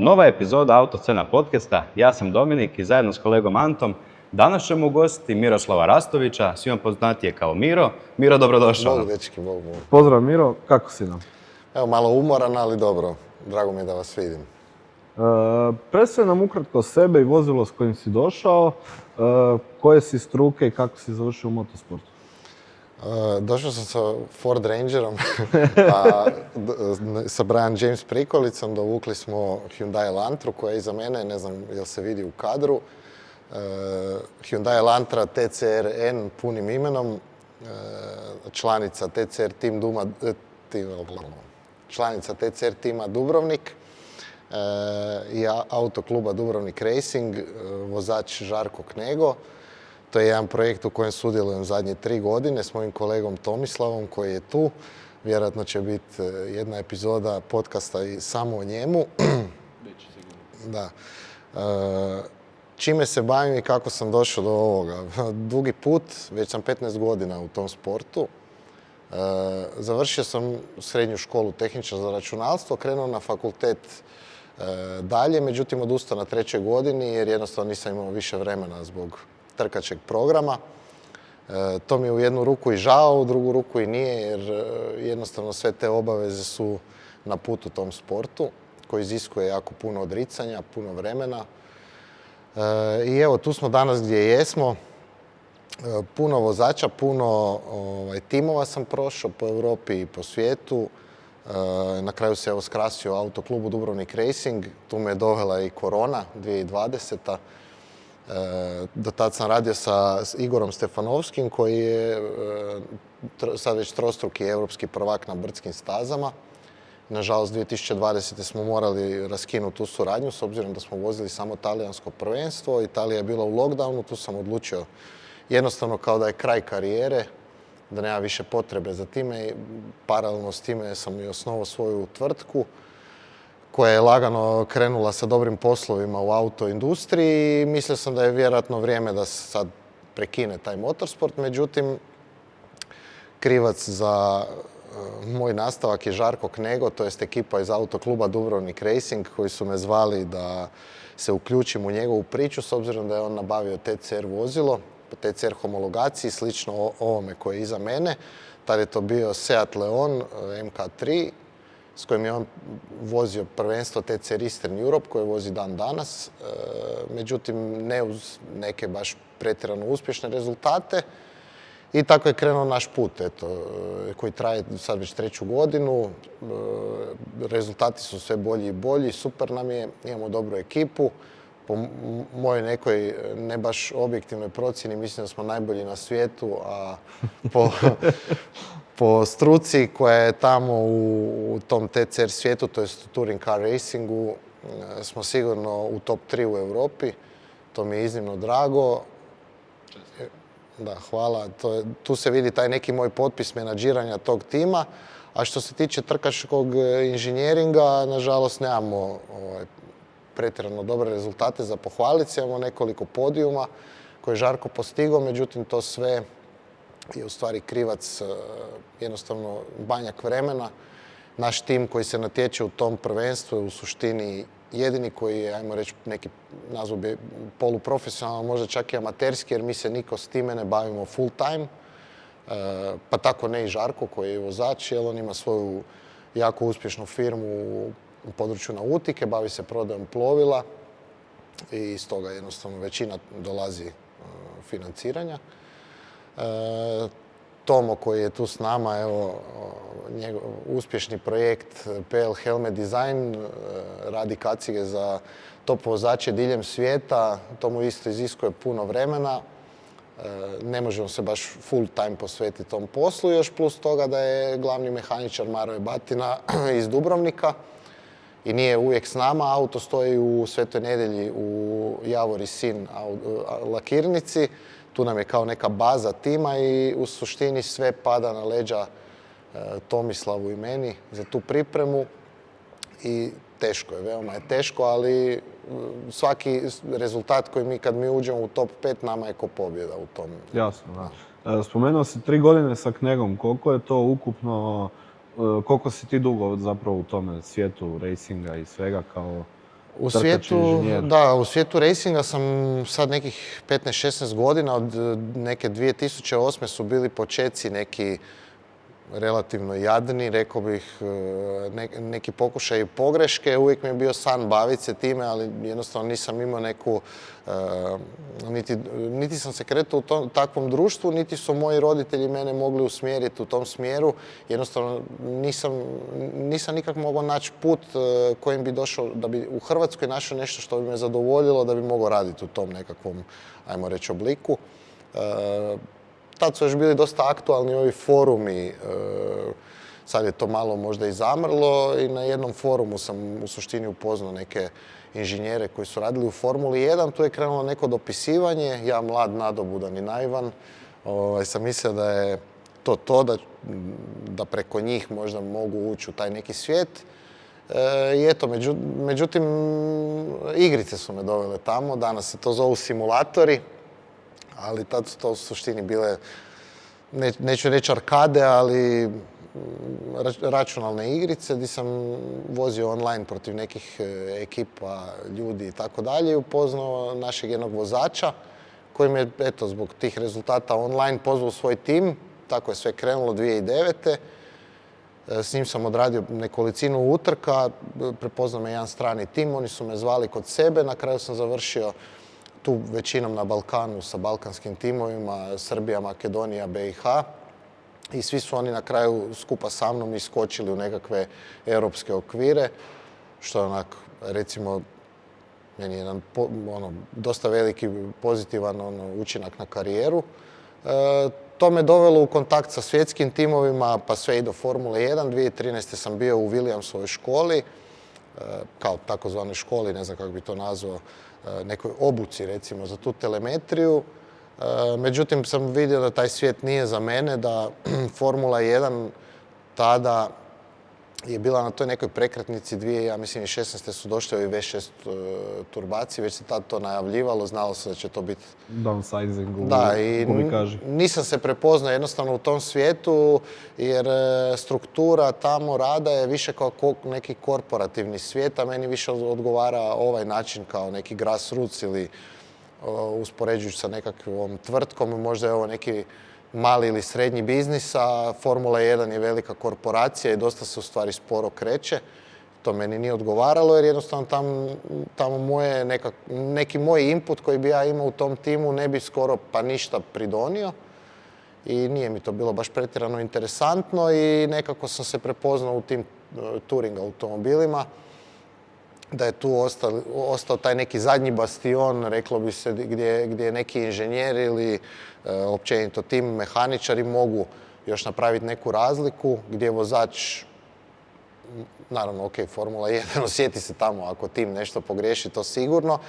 nova epizoda Autoscena podcasta. Ja sam Dominik i zajedno s kolegom Antom danas ćemo ugostiti Miroslava Rastovića, svima poznatije kao Miro. Miro, dobrodošao. Bog, dečki, bog. Pozdrav Miro, kako si nam? Evo, malo umoran, ali dobro. Drago mi je da vas vidim. Predstavi nam ukratko sebe i vozilo s kojim si došao, koje si struke i kako si završio u motosportu. Došao sam sa Ford Rangerom, sa Brian James prikolicom, dovukli smo Hyundai Elantru koja je iza mene, ne znam jel se vidi u kadru. Hyundai Elantra TCR-N punim imenom, članica TCR tima Dubrovnik i autokluba Dubrovnik Racing, vozač Žarko Knego. To je jedan projekt u kojem sudjelujem zadnje 3 godine s mojim kolegom Tomislavom koji je tu. Vjerojatno će biti jedna epizoda podcasta i samo o njemu. Da. Čime se bavim i kako sam došao do ovoga? Dugi put, već sam 15 godina u tom sportu. Završio sam srednju školu tehničar za računalstvo, krenuo na fakultet dalje, međutim odustao na 3. godini jer jednostavno nisam imao više vremena zbog trkačeg programa. To mi je u jednu ruku i žao, u drugu ruku i nije, jer jednostavno sve te obaveze su na putu tom sportu koji iziskuje jako puno odricanja, puno vremena. I evo, tu smo danas gdje jesmo. Puno vozača, puno timova sam prošao po Europi i po svijetu. Na kraju se evo skrasio autoklubu Dubrovnik Racing. Tu me je dovela i korona 2020. Do tad sam radio sa Igorom Stefanovskim koji je sad već trostruki europski prvak na brdskim stazama. Nažalost, 2020. smo morali raskinuti tu suradnju s obzirom da smo vozili samo talijansko prvenstvo. Italija je bila u lockdownu, tu sam odlučio jednostavno kao da je kraj karijere, da nema više potrebe za time i paralelno s time sam i osnovao svoju tvrtku koja je lagano krenula sa dobrim poslovima u autoindustriji i mislio sam da je vjerojatno vrijeme da se sad prekine taj motorsport. Međutim, krivac za moj nastavak je Žarko Knego, to jest ekipa iz autokluba Dubrovnik Racing koji su me zvali da se uključim u njegovu priču s obzirom da je on nabavio TCR vozilo, TCR homologaciji, slično ovome koje je iza mene. Tad je to bio Seat Leon MK3 s kojim je on vozio prvenstvo TCR Eastern Europe koje vozi dan danas. Međutim, ne uz neke baš pretjerano uspješne rezultate. I tako je krenuo naš put, koji traje sad već 3. godinu. Rezultati su sve bolji i bolji, super nam je, imamo dobru ekipu. Po mojoj nekoj ne baš objektivnoj procjeni mislim da smo najbolji na svijetu, a po struci koja je tamo u tom TCR svijetu, to je Touring Car Racingu, smo sigurno u top 3 u Europi. To mi je iznimno drago. Da, hvala. Tu se vidi taj neki moj potpis menadžiranja tog tima. A što se tiče trkačkog inženjeringa, nažalost nemamo pretjerano dobre rezultate za pohvaliti se. Imamo nekoliko podijuma koje je Žarko postigao, međutim to sve je u stvari krivac jednostavno banjak vremena. Naš tim koji se natječe u tom prvenstvu je u suštini jedini koji je, ajmo reći, neki nazvu bi poluprofesionalan, možda čak i amaterski, jer mi se niko s time ne bavimo full time. Pa tako ne i Žarko koji je vozač, jer on ima svoju jako uspješnu firmu u području nautike, bavi se prodajom plovila i stoga jednostavno većina dolazi financiranja. Tomo koji je tu s nama, evo, njegov uspješni projekt PL Helmet Design, radi kacige za top vozače diljem svijeta, to mu isto iziskuje puno vremena. Ne možemo se baš full time posvetiti tom poslu, još plus toga da je glavni mehaničar Maroje Batina iz Dubrovnika i nije uvijek s nama, auto stoji u Svetoj Nedjelji u Javori Sin lakirnici. Tu nam je kao neka baza tima i u suštini sve pada na leđa Tomislavu i meni za tu pripremu i teško je, veoma je teško, ali svaki rezultat koji kad mi uđemo u top 5 nama je ko pobjeda u tom. Jasno, da. Spomenuo si 3 godine sa Knegom, koliko je to ukupno, koliko si ti dugo zapravo u tome svijetu racinga i svega kao U trkač, svijetu, inženjer? da, u svijetu racinga sam sad nekih 15-16 godina, od neke 2008. su bili počeci neki relativno jadni, rekao bih, neki pokušaj pogreške. Uvijek mi je bio san baviti se time, ali jednostavno nisam imao neku, niti sam se kretao u takvom društvu, niti su moji roditelji mene mogli usmjeriti u tom smjeru. Jednostavno nisam nikak mogao naći put kojim bi došao, da bi u Hrvatskoj našao nešto što bi me zadovoljilo, da bi mogao raditi u tom nekakvom, ajmo reći, obliku. Tad su još bili dosta aktualni ovi forumi, sad je to malo možda i zamrlo i na jednom forumu sam u suštini upoznao neke inženjere koji su radili u Formuli 1, tu je krenulo neko dopisivanje, ja mlad, nadobudan i naivan, sam mislio da je to, da preko njih možda mogu ući u taj neki svijet. I eto, međutim, igrice su me dovele tamo, danas se to zovu simulatori, ali tad su to u suštini bile, neću reći arkade, ali računalne igrice gdje sam vozio online protiv nekih ekipa, ljudi i tako dalje i upoznao našeg jednog vozača koji me, eto, zbog tih rezultata online pozvao u svoj tim. Tako je sve krenulo 2009. S njim sam odradio nekolicinu utrka, prepoznao me jedan strani tim, oni su me zvali kod sebe, na kraju sam završio tu većinom na Balkanu sa balkanskim timovima, Srbija, Makedonija, BiH. I svi su oni na kraju skupa sa mnom iskočili u nekakve europske okvire, što je onak, recimo, meni je jedan dosta veliki pozitivan učinak na karijeru. To me dovelo u kontakt sa svjetskim timovima, pa sve i do Formule 1. 2013. sam bio u Williamsovoj školi, kao takozvanoj školi, ne znam kako bi to nazvao, nekoj obuci recimo za tu telemetriju. Međutim, sam vidio da taj svijet nije za mene, da Formula 1 tada je bila na toj nekoj prekretnici, ja mislim i 16. su došli ovi V6 turbaci, već se tad to najavljivalo, znalo se da će to biti Downsizing gumikaži. Nisam se prepoznao jednostavno u tom svijetu, jer struktura tamo rada je više kao neki korporativni svijet, a meni više odgovara ovaj način kao neki grassroots ili uspoređujući sa nekakvom tvrtkom, možda je ovo neki mali ili srednji biznis, a Formula 1 je velika korporacija i dosta se u stvari sporo kreće. To meni nije odgovaralo jer jednostavno tamo neki moj input koji bi ja imao u tom timu ne bi skoro pa ništa pridonio i nije mi to bilo baš pretjerano interesantno i nekako sam se prepoznao u tim touring automobilima, da je tu ostao taj neki zadnji bastion, reklo bi se, gdje neki inženjeri ili općenito tim mehaničari mogu još napraviti neku razliku, gdje vozač, naravno, ok, Formula 1 osjeti se tamo ako tim nešto pogriješi, to sigurno,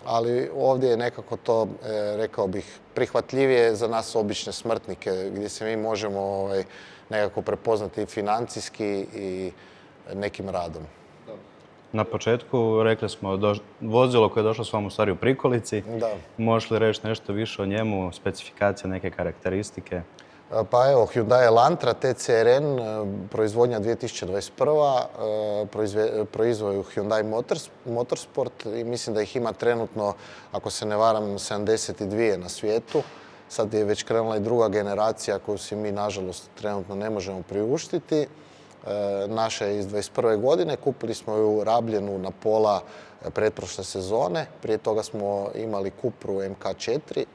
ali ovdje je nekako to, rekao bih, prihvatljivije za nas obične smrtnike, gdje se mi možemo nekako prepoznati financijski i nekim radom. Na početku rekli smo vozilo koje je došlo s vama u stvari u prikolici. Da. Možeš li reći nešto više o njemu, specifikacije, neke karakteristike? Pa evo, Hyundai Elantra TCRN, proizvodnja 2021. Proizvoju Hyundai Motorsport i mislim da ih ima trenutno, ako se ne varam, 72 na svijetu. Sad je već krenula i druga generacija koju si mi, nažalost, trenutno ne možemo priuštiti. Naša je iz 2021. godine, kupili smo ju rabljenu na pola pretprošle sezone. Prije toga smo imali Cupru MK4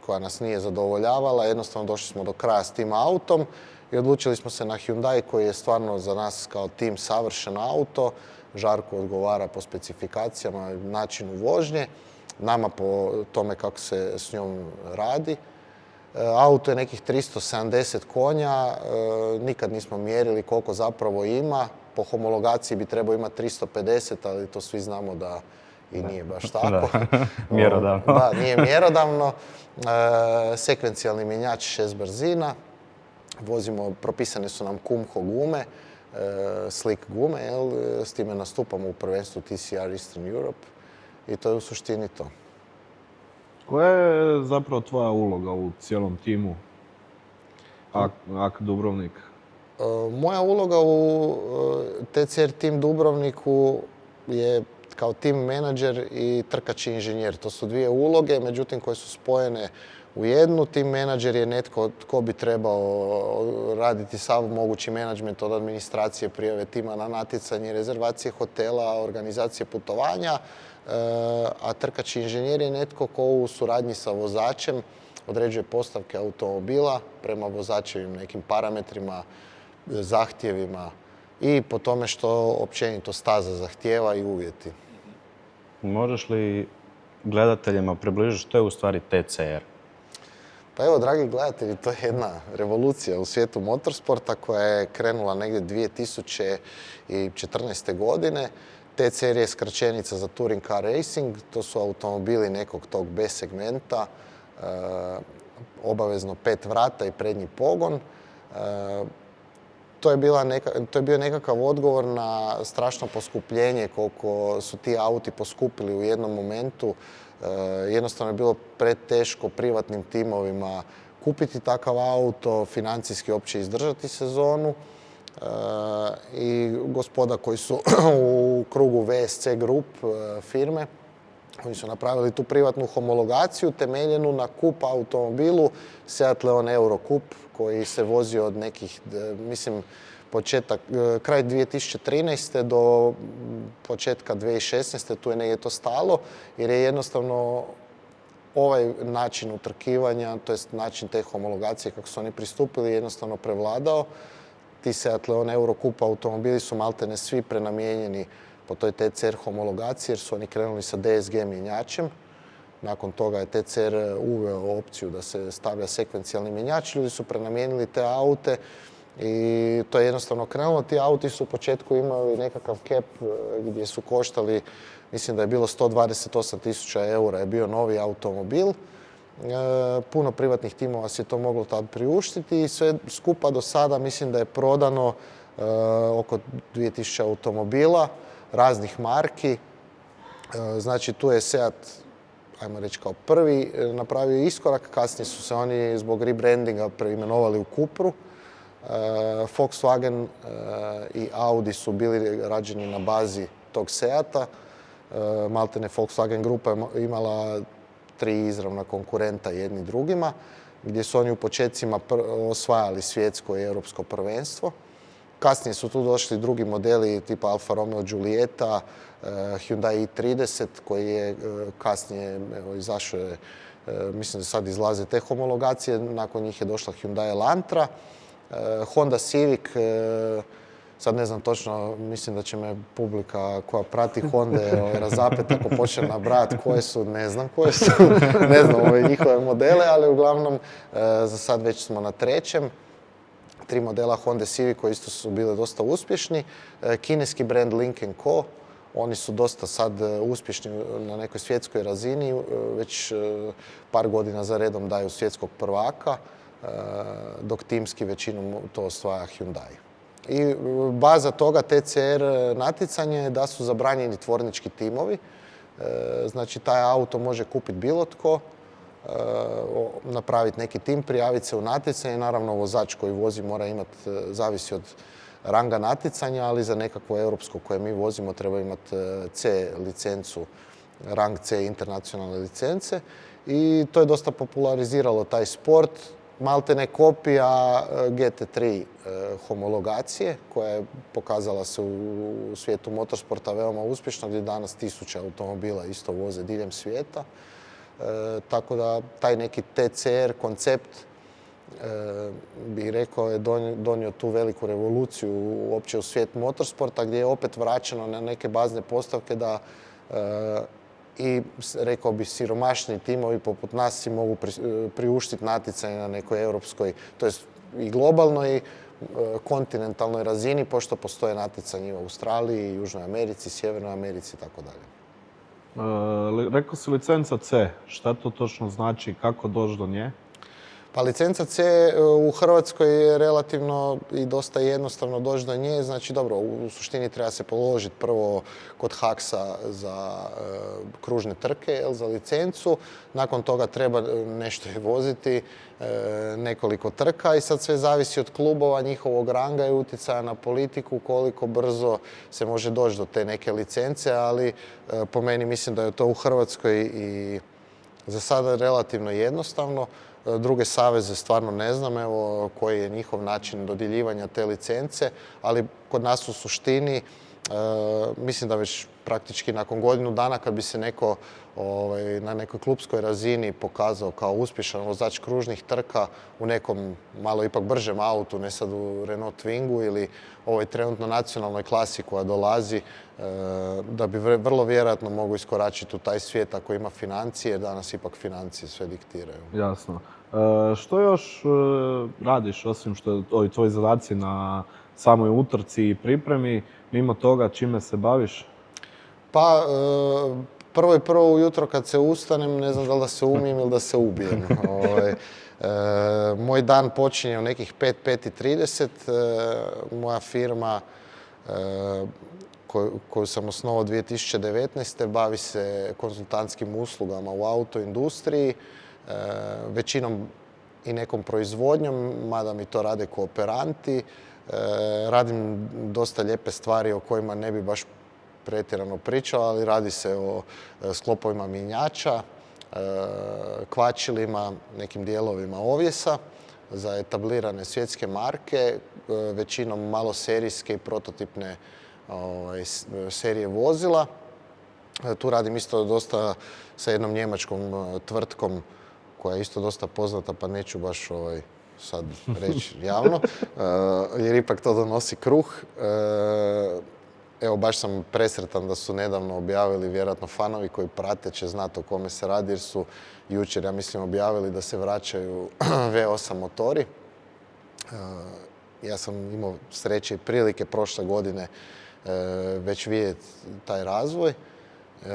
koja nas nije zadovoljavala. Jednostavno došli smo do kraja s tim autom i odlučili smo se na Hyundai koji je stvarno za nas kao tim savršen auto. Žarko odgovara po specifikacijama, načinu vožnje, nama po tome kako se s njom radi. Auto je nekih 370 konja, nikad nismo mjerili koliko zapravo ima. Po homologaciji bi trebao imati 350, ali to svi znamo da i nije baš tako. Mjerodavno. Da, nije mjerodavno. Sekvencijalni mjenjač 6 brzina. Vozimo, propisane su nam Kumho gume, slick gume, s time nastupamo u prvenstvu TCR Eastern Europe i to je u suštini to. Koja je zapravo tvoja uloga u cijelom timu AK Dubrovnik? Moja uloga u TCR Team Dubrovniku je kao tim menadžer i trkač inženjer. To su dvije uloge, međutim koje su spojene u jednu. Tim menadžer je netko tko bi trebao raditi sav mogući menadžment od administracije, prijave tima na natjecanje, rezervacije hotela, organizacije putovanja, a trkač inženjer je netko ko u suradnji sa vozačem određuje postavke automobila prema vozačevim nekim parametrima, zahtjevima i po tome što općenito staza zahtijeva i uvjeti. Možeš li gledateljima približiti što je u stvari TCR? Pa evo, dragi gledatelji, to je jedna revolucija u svijetu motorsporta koja je krenula negdje 2014. godine. TCR je skraćenica za Touring Car Racing, to su automobili nekog tog B segmenta, obavezno 5 vrata i prednji pogon. To je bio nekakav odgovor na strašno poskupljenje koliko su ti auti poskupili u jednom momentu. Jednostavno je bilo preteško privatnim timovima kupiti takav auto, financijski uopće izdržati sezonu. I gospoda koji su u krugu VSC Group firme, oni su napravili tu privatnu homologaciju temeljenu na kup automobilu Seat Leon Euro Coupe koji se vozio od nekih, mislim, kraj 2013. do početka 2016. Tu je negdje to stalo, jer je jednostavno ovaj način utrkivanja, to jest način te homologacije kako su oni pristupili, jednostavno prevladao. Ti Seat Leon Euro Coupe automobili su maltene svi prenamijenjeni po toj TCR homologaciji jer su oni krenuli sa DSG mjenjačem. Nakon toga je TCR uveo opciju da se stavlja sekvencijalni mjenjač. Ljudi su prenamijenili te aute i to je jednostavno krenulo. Ti auti su u početku imali nekakav cap gdje su koštali, mislim da je bilo 128.000 eura je bio novi automobil. Puno privatnih timova si je to moglo tad priuštiti i sve skupa do sada mislim da je prodano oko 2000 automobila raznih marki. Znači tu je Seat, ajmo reći kao prvi, napravio iskorak, kasnije su se oni zbog rebrandinga preimenovali u Cupru. Volkswagen i Audi su bili rađeni na bazi tog Seata. Maltene Volkswagen grupa je imala 3 izravna konkurenta jedni drugima, gdje su oni u početcima osvajali svjetsko i europsko prvenstvo. Kasnije su tu došli drugi modeli tipa Alfa Romeo Giulietta, Hyundai i30 koji je kasnije izašao, mislim da sad izlaze te homologacije, nakon njih je došla Hyundai Elantra, Honda Civic, sad ne znam točno, mislim da će me publika koja prati Honda razapet ako počne nabrajati koje su, ne znam ove njihove modele, ali uglavnom za sad već smo na 3. 3 modela Honda Civic koji isto su bili dosta uspješni. Kineski brand Lynk & Co. Oni su dosta sad uspješni na nekoj svjetskoj razini, već par godina za redom daju svjetskog prvaka, dok timski većinom to osvaja Hyundai. I baza toga TCR natjecanja je da su zabranjeni tvornički timovi. Znači taj auto može kupiti bilo tko, napraviti neki tim, prijaviti se u natjecanje. Naravno vozač koji vozi mora imati, zavisi od ranga natjecanja, ali za nekakvo europsko koje mi vozimo treba imati C licencu, rang C internacionalne licence. I to je dosta populariziralo taj sport. Maltene kopija GT3 homologacije koja je pokazala se u svijetu motorsporta veoma uspješno, gdje danas 1000 automobila isto voze diljem svijeta. Tako da taj neki TCR koncept bih rekao je donio tu veliku revoluciju uopće u svijet motorsporta, gdje je opet vraćeno na neke bazne postavke da i rekao bi siromašni timovi poput nas si mogu priuštiti natjecanje na nekoj europskoj, to jest i globalnoj i kontinentalnoj razini, pošto postoje natjecanje u Australiji, Južnoj Americi, Sjevernoj Americi i tako dalje. Rekao si licenca C, šta to točno znači, kako doći do nje? Pa licenca C u Hrvatskoj je relativno i dosta jednostavno doći do nje. Znači dobro, u suštini treba se položiti prvo kod Haksa za kružne trke, za licencu. Nakon toga treba nešto i voziti, nekoliko trka i sad sve zavisi od klubova, njihovog ranga i utjecaja na politiku, koliko brzo se može doći do te neke licence, ali po meni mislim da je to u Hrvatskoj i za sada relativno jednostavno. Druge saveze stvarno ne znam, evo, koji je njihov način dodjeljivanja te licence, ali kod nas u suštini mislim da već praktički nakon godinu dana kad bi se neko na nekoj klupskoj razini pokazao kao uspješan vozač kružnih trka u nekom malo ipak bržem autu, ne sad u Renault Twingu ili ovoj trenutno nacionalnoj klasi koja dolazi, da bi vrlo vjerojatno mogu iskoračiti u taj svijet ako ima financije, jer danas ipak financije sve diktiraju. Jasno. Što još radiš, osim što ovi tvoji zadaci na samoj utrci i pripremi, mimo toga čime se baviš? Pa, prvo ujutro kad se ustanem, ne znam da li da se umijem ili da se ubijem. Moj dan počinje u nekih 5:30. Moja firma koju sam osnovao 2019. bavi se konzultantskim uslugama u autoindustriji, većinom i nekom proizvodnjom, mada mi to rade kooperanti. Radim dosta lijepe stvari o kojima ne bi baš pretjerano pričao, ali radi se o sklopovima mjenjača, kvačilima, nekim dijelovima ovjesa za etablirane svjetske marke, većinom malo serijske i prototipne serije vozila. Tu radim isto dosta sa jednom njemačkom tvrtkom koja je isto dosta poznata, pa neću baš sad reći javno, jer ipak to donosi kruh. Evo, baš sam presretan da su nedavno objavili, vjerojatno fanovi koji prate će znati o kome se radi, jer su jučer, ja mislim, objavili da se vraćaju V8 motori. Ja sam imao sreće i prilike prošle godine već vidjeti taj razvoj.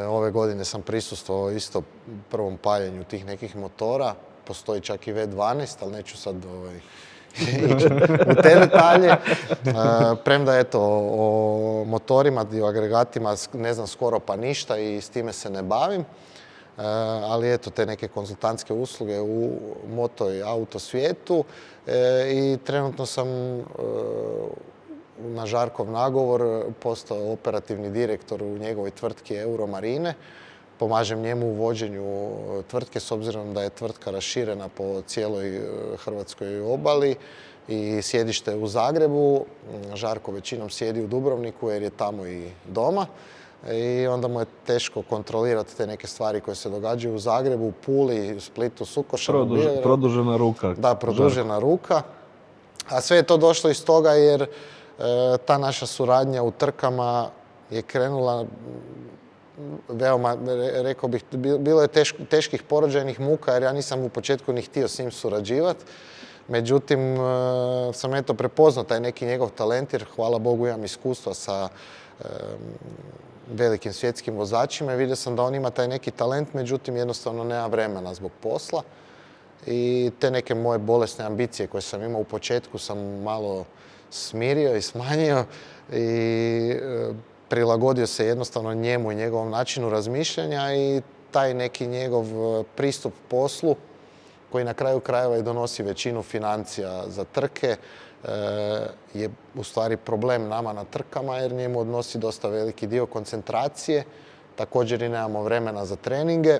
Ove godine sam prisustvovao isto prvom paljenju tih nekih motora. Postoji čak i V12, ali neću sad ići u te detalje. Premda eto, o motorima i o agregatima ne znam skoro pa ništa i s time se ne bavim. Ali eto, te neke konzultantske usluge u moto i auto svijetu. I trenutno sam na Žarkov nagovor postao operativni direktor u njegovoj tvrtki Euromarine. Pomažem njemu u vođenju tvrtke s obzirom da je tvrtka raširena po cijeloj hrvatskoj obali i sjedište u Zagrebu. Žarko većinom sjedi u Dubrovniku jer je tamo i doma. I onda mu je teško kontrolirati te neke stvari koje se događaju u Zagrebu, u Puli, u Splitu, Sukošanu. Produžena ruka. Da, produžena ruka. A sve je to došlo iz toga jer ta naša suradnja u trkama je krenula veoma, rekao bih, bilo je teških porođajnih muka jer ja nisam u početku ni htio s njim surađivati. Međutim, sam eto prepoznao taj neki njegov talent jer hvala Bogu imam iskustva sa velikim svjetskim vozačima i vidio sam da on ima taj neki talent, međutim jednostavno nema vremena zbog posla. I te neke moje bolesne ambicije koje sam imao u početku sam malo smirio i smanjio i prilagodio se jednostavno njemu i njegovom načinu razmišljanja i taj neki njegov pristup poslu koji na kraju krajeva i donosi većinu financija za trke je u stvari problem nama na trkama jer njemu odnosi dosta veliki dio koncentracije. Također i nemamo vremena za treninge,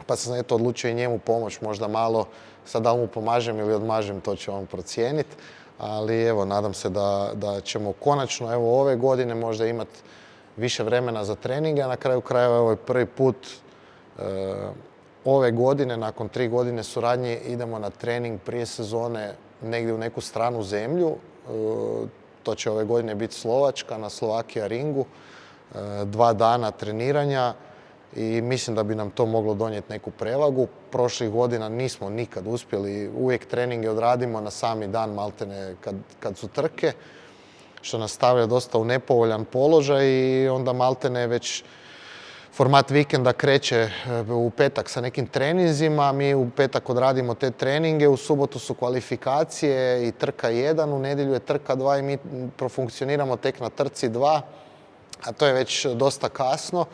pa sam eto odlučio i njemu pomoć možda malo, sad da li mu pomažem ili odmažem, to će on procijeniti. Ali evo, nadam se da ćemo konačno evo ove godine možda imati više vremena za treninge, a na kraju krajeva ovo je prvi put ove godine, nakon 3 godine suradnje, idemo na trening prije sezone negdje u neku stranu zemlju. To će ove godine biti Slovačka na Slovakia ringu, 2 dana treniranja i mislim da bi nam to moglo donijeti neku prevagu. Prošlih godina nismo nikad uspjeli, uvijek treninge odradimo na sami dan maltene kad su trke, što nas stavlja dosta u nepovoljan položaj i onda maltene već format vikenda kreće u petak sa nekim treninzima, mi u petak odradimo te treninge, u subotu su kvalifikacije i trka 1, u nedjelju je trka 2 i mi profunkcioniramo tek na trci 2, a to je već dosta kasno.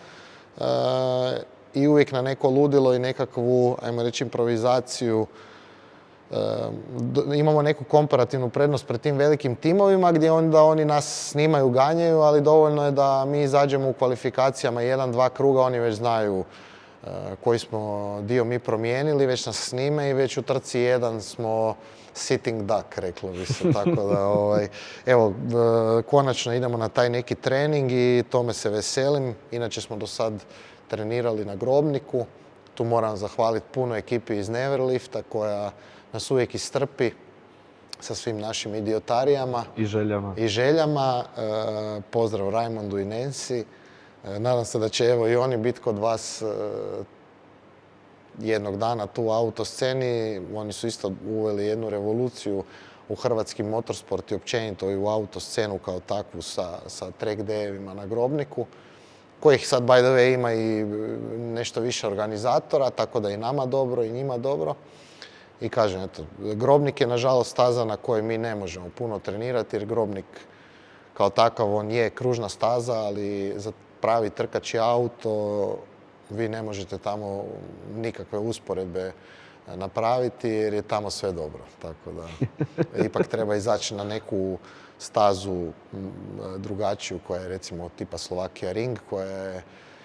I uvijek na neko ludilo i nekakvu, ajmo reći, improvizaciju. Imamo neku komparativnu prednost pred tim velikim timovima gdje onda oni nas snimaju, ganjaju, ali dovoljno je da mi izađemo u kvalifikacijama 1-2 kruga, oni već znaju koji smo dio mi promijenili, već nas snime i već u trci 1 smo sitting duck, reklo bi se. Tako da, evo, konačno idemo na taj neki trening i tome se veselim. Inače smo do sad trenirali na Grobniku. Tu moram zahvaliti puno ekipi iz Neverlifta koja nas uvijek istrpi sa svim našim idiotarijama. I željama. Pozdrav Raimondu i Nancy. Nadam se da će evo i oni biti kod vas jednog dana tu u autosceni. Oni su isto uveli jednu revoluciju u hrvatski motorsport i općenito i u autoscenu kao takvu sa track day-evima na Grobniku, kojih sad by the way ima i nešto više organizatora, tako da i nama dobro i njima dobro. I kažem, eto, Grobnik je nažalost staza na kojoj mi ne možemo puno trenirati jer Grobnik kao takav on je kružna staza, ali za pravi trkački auto vi ne možete tamo nikakve usporedbe napraviti jer je tamo sve dobro. Tako da ipak treba izaći na neku stazu drugačiju koja je recimo tipa Slovakia Ring koja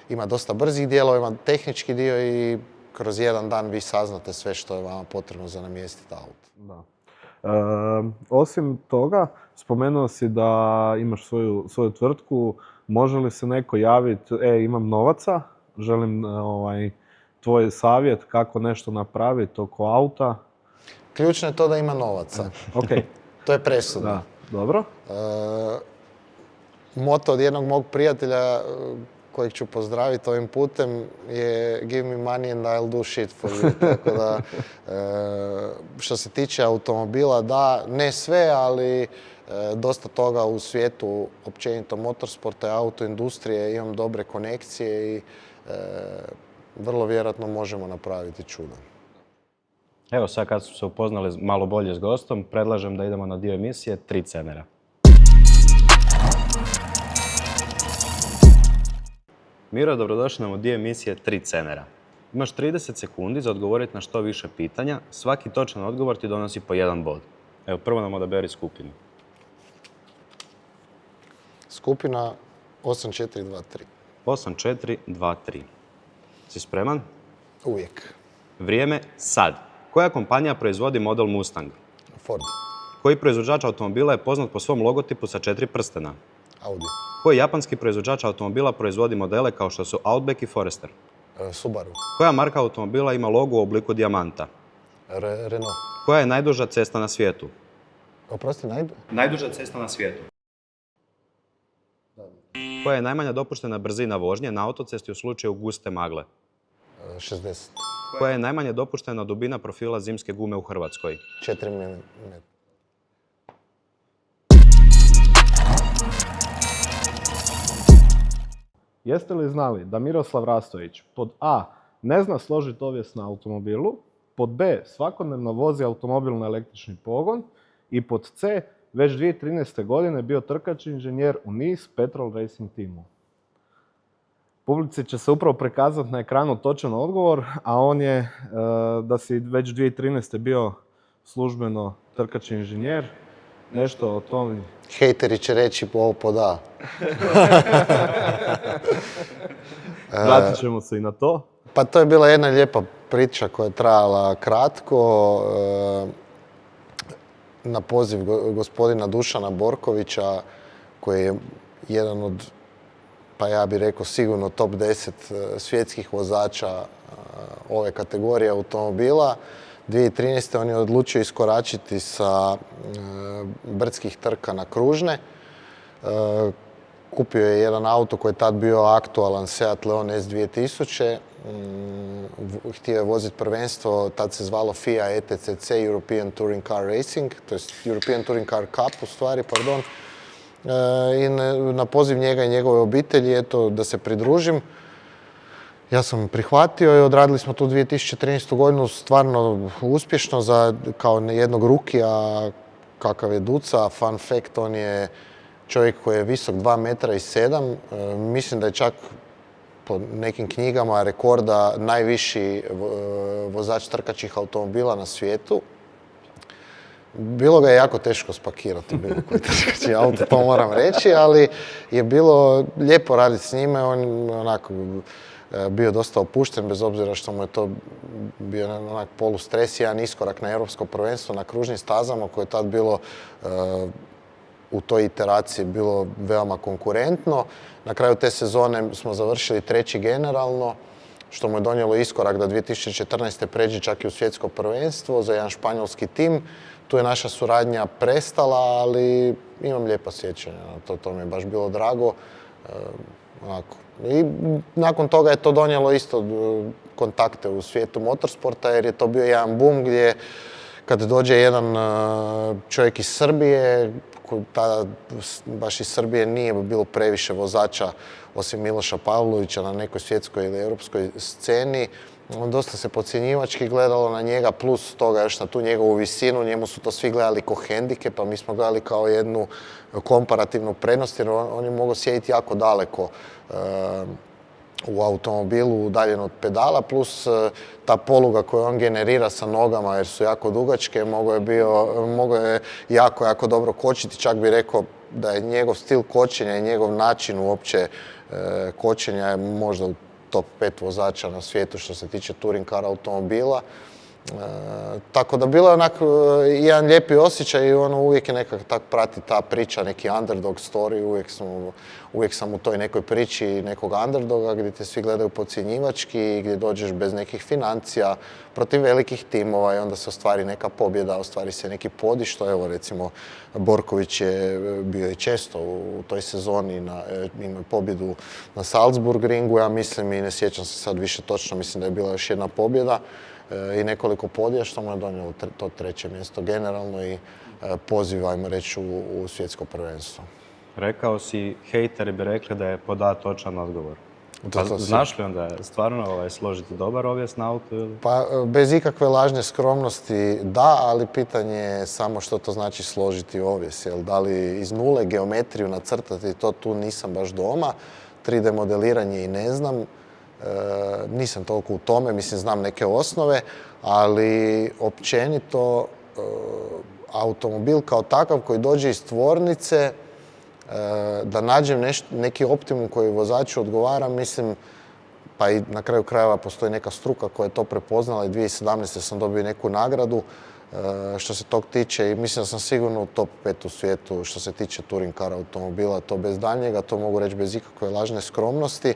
ima dosta brzih dijelova, ima tehnički dio i kroz jedan dan vi saznate sve što je vama potrebno za namjestiti auto. Da. Osim toga, spomenuo si da imaš svoju tvrtku. Može li se neko javiti, imam novaca, želim tvoj savjet kako nešto napraviti oko auta? Ključno je to da ima novaca. Okay. To je presudno. Da, dobro. Moto od jednog mog prijatelja kojeg ću pozdraviti ovim putem je give me money and I'll do shit for you. Tako da, što se tiče automobila, da, ne sve, ali dosta toga u svijetu, općenito motorsporta i autoindustrije, imam dobre konekcije i vrlo vjerojatno možemo napraviti čudo. Evo sad kad smo se upoznali malo bolje s gostom, predlažem da idemo na dio emisije 3 cenera. Miro, dobrodošli nam u dio emisije 3 cenera. Imaš 30 sekundi za odgovoriti na što više pitanja. Svaki točan odgovor ti donosi po 1 bod. Evo, prvo nam odaberi skupinu. Skupina 8423. 8423. Si spreman? Uvijek. Vrijeme sad. Koja kompanija proizvodi model Mustang? Ford. Koji proizvođač automobila je poznat po svom logotipu sa 4 prstena? Audi. Koji japanski proizvođač automobila proizvodi modele kao što su Outback i Forester? Subaru. Koja marka automobila ima logo u obliku dijamanta? Renault. Koja je najduža cesta na svijetu? Oprosti, Najduža cesta na svijetu. Koja je najmanja dopuštena brzina vožnje na autocesti u slučaju guste magle? 60. Koja je najmanje dopuštena dubina profila zimske gume u Hrvatskoj? 4 mm. Jeste li znali da Miroslav Rastović pod A. ne zna složiti ovjes na automobilu, pod B. svakodnevno vozi automobil na električni pogon i pod C. već 2013. godine bio trkač inženjer u NIS Petrol Racing timu? Publici će se upravo prikazati na ekranu točan odgovor, a on je da si već 2013. bio službeno trkač inženjer. Nešto o tome. Hejteri će reći ovo pod A. Vratit ćemo se i na to. Pa to je bila jedna lijepa priča koja je trajala kratko. Na poziv gospodina Dušana Borkovića, koji je jedan od, pa ja bih rekao sigurno top 10 svjetskih vozača ove kategorije automobila. 2013. on je odlučio iskoračiti sa brdskih trka na kružne. Kupio je jedan auto koji je tad bio aktualan, Seat Leon S2000. Htio je voziti prvenstvo, tad se zvalo FIA ETCC, European Touring Car Racing, to je European Touring Car Cup u stvari, pardon. I na poziv njega i njegove obitelji, eto, da se pridružim. Ja sam prihvatio i odradili smo tu 2013. godinu stvarno uspješno za kao jednog rukija kakav je Duca. Fun fact, on je čovjek koji je visok 2,7 m. Mislim da je čak po nekim knjigama rekorda najviši vozač trkačih automobila na svijetu. Bilo ga je jako teško spakirati, bilo koji trkači auto, to moram reći, ali je bilo lijepo raditi s njime. On onako bio dosta opušten, bez obzira što mu je to bio onak polustres, jedan iskorak na europsko prvenstvo na kružnim stazama koje je tad bilo u toj iteraciji bilo veoma konkurentno. Na kraju te sezone smo završili 3. generalno, što mu je donijelo iskorak da 2014. pređe čak i u svjetsko prvenstvo za jedan španjolski tim. Tu je naša suradnja prestala, ali imam lijepa sjećanja na to mi je baš bilo drago. I nakon toga je to donijelo isto kontakte u svijetu motorsporta, jer je to bio jedan boom gdje kad dođe jedan čovjek iz Srbije, tada baš iz Srbije nije bilo previše vozača osim Miloša Pavlovića na nekoj svjetskoj ili europskoj sceni, dosta se podcjenjivački gledalo na njega, plus toga još na tu njegovu visinu, njemu su to svi gledali kao hendikep, a mi smo gledali kao jednu komparativnu prednost, jer on je mogao sjediti jako daleko u automobilu udaljen od pedala, plus ta poluga koju on generira sa nogama jer su jako dugačke, mogao je jako dobro kočiti, čak bi rekao da je njegov stil kočenja i njegov način uopće kočenja je možda u top 5 vozača na svijetu što se tiče touring car automobila. Tako da bilo je onak jedan lijepi osjećaj i uvijek je nekako tak prati ta priča, neki underdog story, uvijek sam u toj nekoj priči nekog underdoga gdje te svi gledaju podcjenjivački, gdje dođeš bez nekih financija protiv velikih timova i onda se ostvari neka pobjeda, ostvari se neki podiš, što evo recimo Borković je bio i često u toj sezoni, imao pobjedu na Salzburg ringu, ja mislim i ne sjećam se sad više točno, mislim da je bila još jedna pobjeda i nekoliko podija što mu je donijelo to 3. mjesto generalno i poziv, ajmo reći, u svjetsko prvenstvo. Rekao si, hejteri bi rekli da je poda točan odgovor. Znaš li onda stvarno složiti dobar ovjes na autu? Ili? Pa bez ikakve lažne skromnosti da, ali pitanje je samo što to znači složiti ovjes. Da li iz nule geometriju nacrtati, to tu nisam baš doma. 3D modeliranje i ne znam. Nisam toliko u tome, mislim znam neke osnove, ali općenito automobil kao takav koji dođe iz tvornice, da nađem neki optimum koji vozaču odgovara, mislim, pa i na kraju krajeva postoji neka struka koja je to prepoznala i 2017. sam dobio neku nagradu što se tog tiče i mislim da sam sigurno u top 5 u svijetu što se tiče touring car automobila, to bez daljnjega, to mogu reći bez ikakve lažne skromnosti.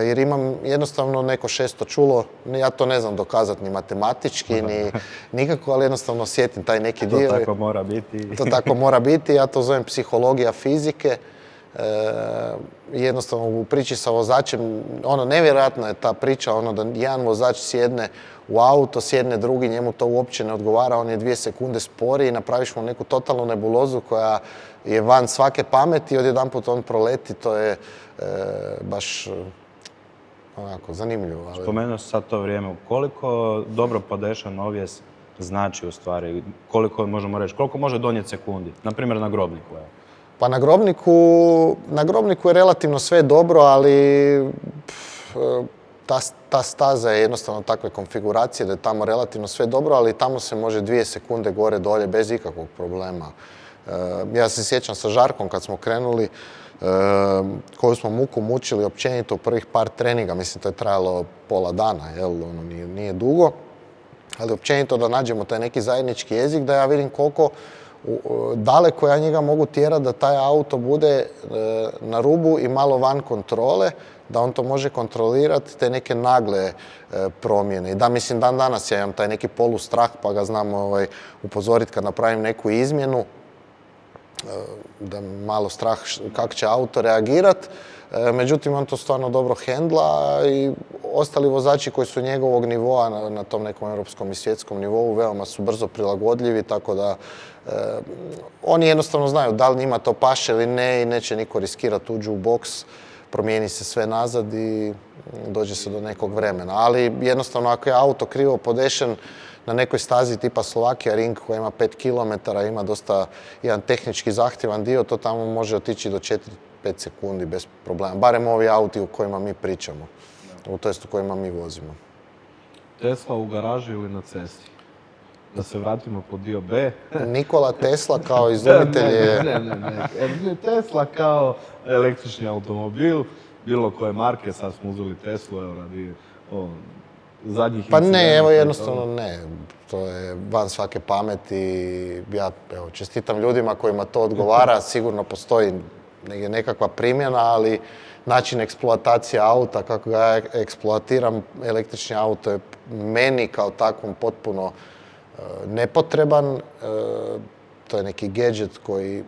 Jer imam jednostavno neko šesto čulo, ja to ne znam dokazati ni matematički, ni nikako, ali jednostavno osjetim taj neki dio. To tako mora biti. To tako mora biti, ja to zovem psihologija fizike. Jednostavno u priči sa vozačem, nevjerojatna je ta priča, da jedan vozač sjedne u auto, sjedne drugi, njemu to uopće ne odgovara, on je 2 sekunde sporiji i napraviš mu neku totalnu nebulozu koja je van svake pameti i odjedanput on proleti, to je baš onako zanimljivo. Ali... Spomenuo si sad to vrijeme, koliko dobro podešan ovjes znači u stvari, koliko možemo reći, koliko može donijeti sekundi, na primjer na Grobniku? Pa na Grobniku je relativno sve dobro, ali ta staza je jednostavno takve konfiguracije da je tamo relativno sve dobro, ali tamo se može 2 sekunde gore dolje bez ikakvog problema. Ja se sjećam sa Žarkom kad smo krenuli, koju smo muku mučili općenito u prvih par treninga, mislim to je trajalo pola dana, nije dugo, ali općenito da nađemo taj neki zajednički jezik, da ja vidim koliko daleko ja njega mogu tjerati da taj auto bude na rubu i malo van kontrole, da on to može kontrolirati, te neke nagle promjene. I da, mislim, dan danas ja imam taj neki polustrah, pa ga znam upozoriti kad napravim neku izmjenu, da malo strah kako će auto reagirati. Međutim, on to stvarno dobro hendla i ostali vozači koji su njegovog nivoa na tom nekom europskom i svjetskom nivou veoma su brzo prilagodljivi, tako da oni jednostavno znaju da li njima to paše ili ne i neće niko riskirati uđu u boks promijeni se sve nazad i dođe se do nekog vremena. Ali jednostavno ako je auto krivo podešen na nekoj stazi tipa Slovakija Ring koja ima 5 km, ima dosta jedan tehnički zahtjevan dio, to tamo može otići do 4-5 sekundi bez problema. Barem ovi auti u kojima mi pričamo, to jest u kojima mi vozimo. Tesla u garaži ili na cesti? Da se vratimo po dio B. Nikola Tesla kao izumitelj je... Ne. Tesla kao električni automobil, bilo koje marke, sad smo uzeli Teslu, evo radi zadnjih Pa ne, incidenata evo i jednostavno toga. ne. To je van svake pameti. Ja čestitam ljudima kojima to odgovara. Sigurno postoji nekakva primjena, ali način eksploatacije auta, kako ga ja eksploatiram, električni auto je meni kao takvom potpuno nepotreban. To je neki gadget koji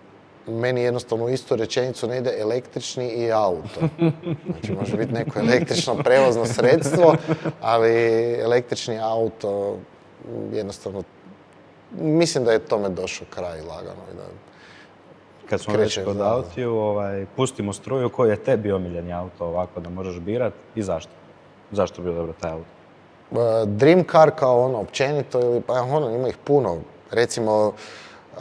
meni jednostavno u istu rečenicu ne ide električni i auto. Znači može biti neko električno prevozno sredstvo, ali električni auto jednostavno mislim da je tome došao kraj lagano. I da Kad smo kreće već kod za- autiju, pustimo struju, koji je tebi omiljeni auto ovako da možeš birat i zašto? Zašto bi bio dobro taj auto? Dream car kao ono općenito ili pa ono ima ih puno. Recimo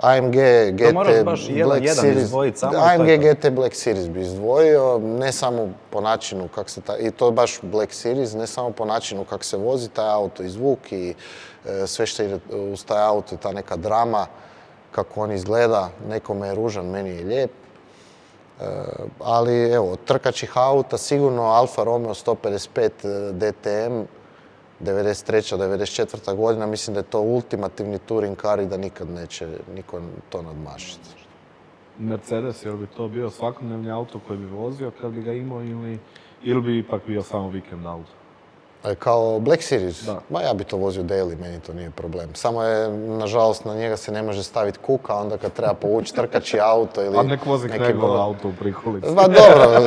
AMG GT moraš baš jedan Black Series. izdvojit samo i to AMG je to. GT Black Series bi izdvojio, ne samo po načinu kako se i to baš Black Series, ne samo po načinu kako se vozi taj auto i zvuk i sve što ide uz taj auto i ta neka drama, kako on izgleda, nekome je ružan, meni je lijep. Ali evo, od trkačih auta sigurno Alfa Romeo 155 DTM, 93. 94. godina, mislim da je to ultimativni touring car i da nikad neće niko to nadmašiti. Mercedes, jel bi to bio svakodnevni auto koji bi vozio kad bi ga imao ili bi ipak bio samo vikend auto? Kao Black Series? Da. Ma ja bi to vozio daily, meni to nije problem. Samo je, nažalost, na njega se ne može staviti kuka, onda kad treba povući trkači auto ili... A nek vozi neki Knegov brod. auto u prikolici. Ma dobro,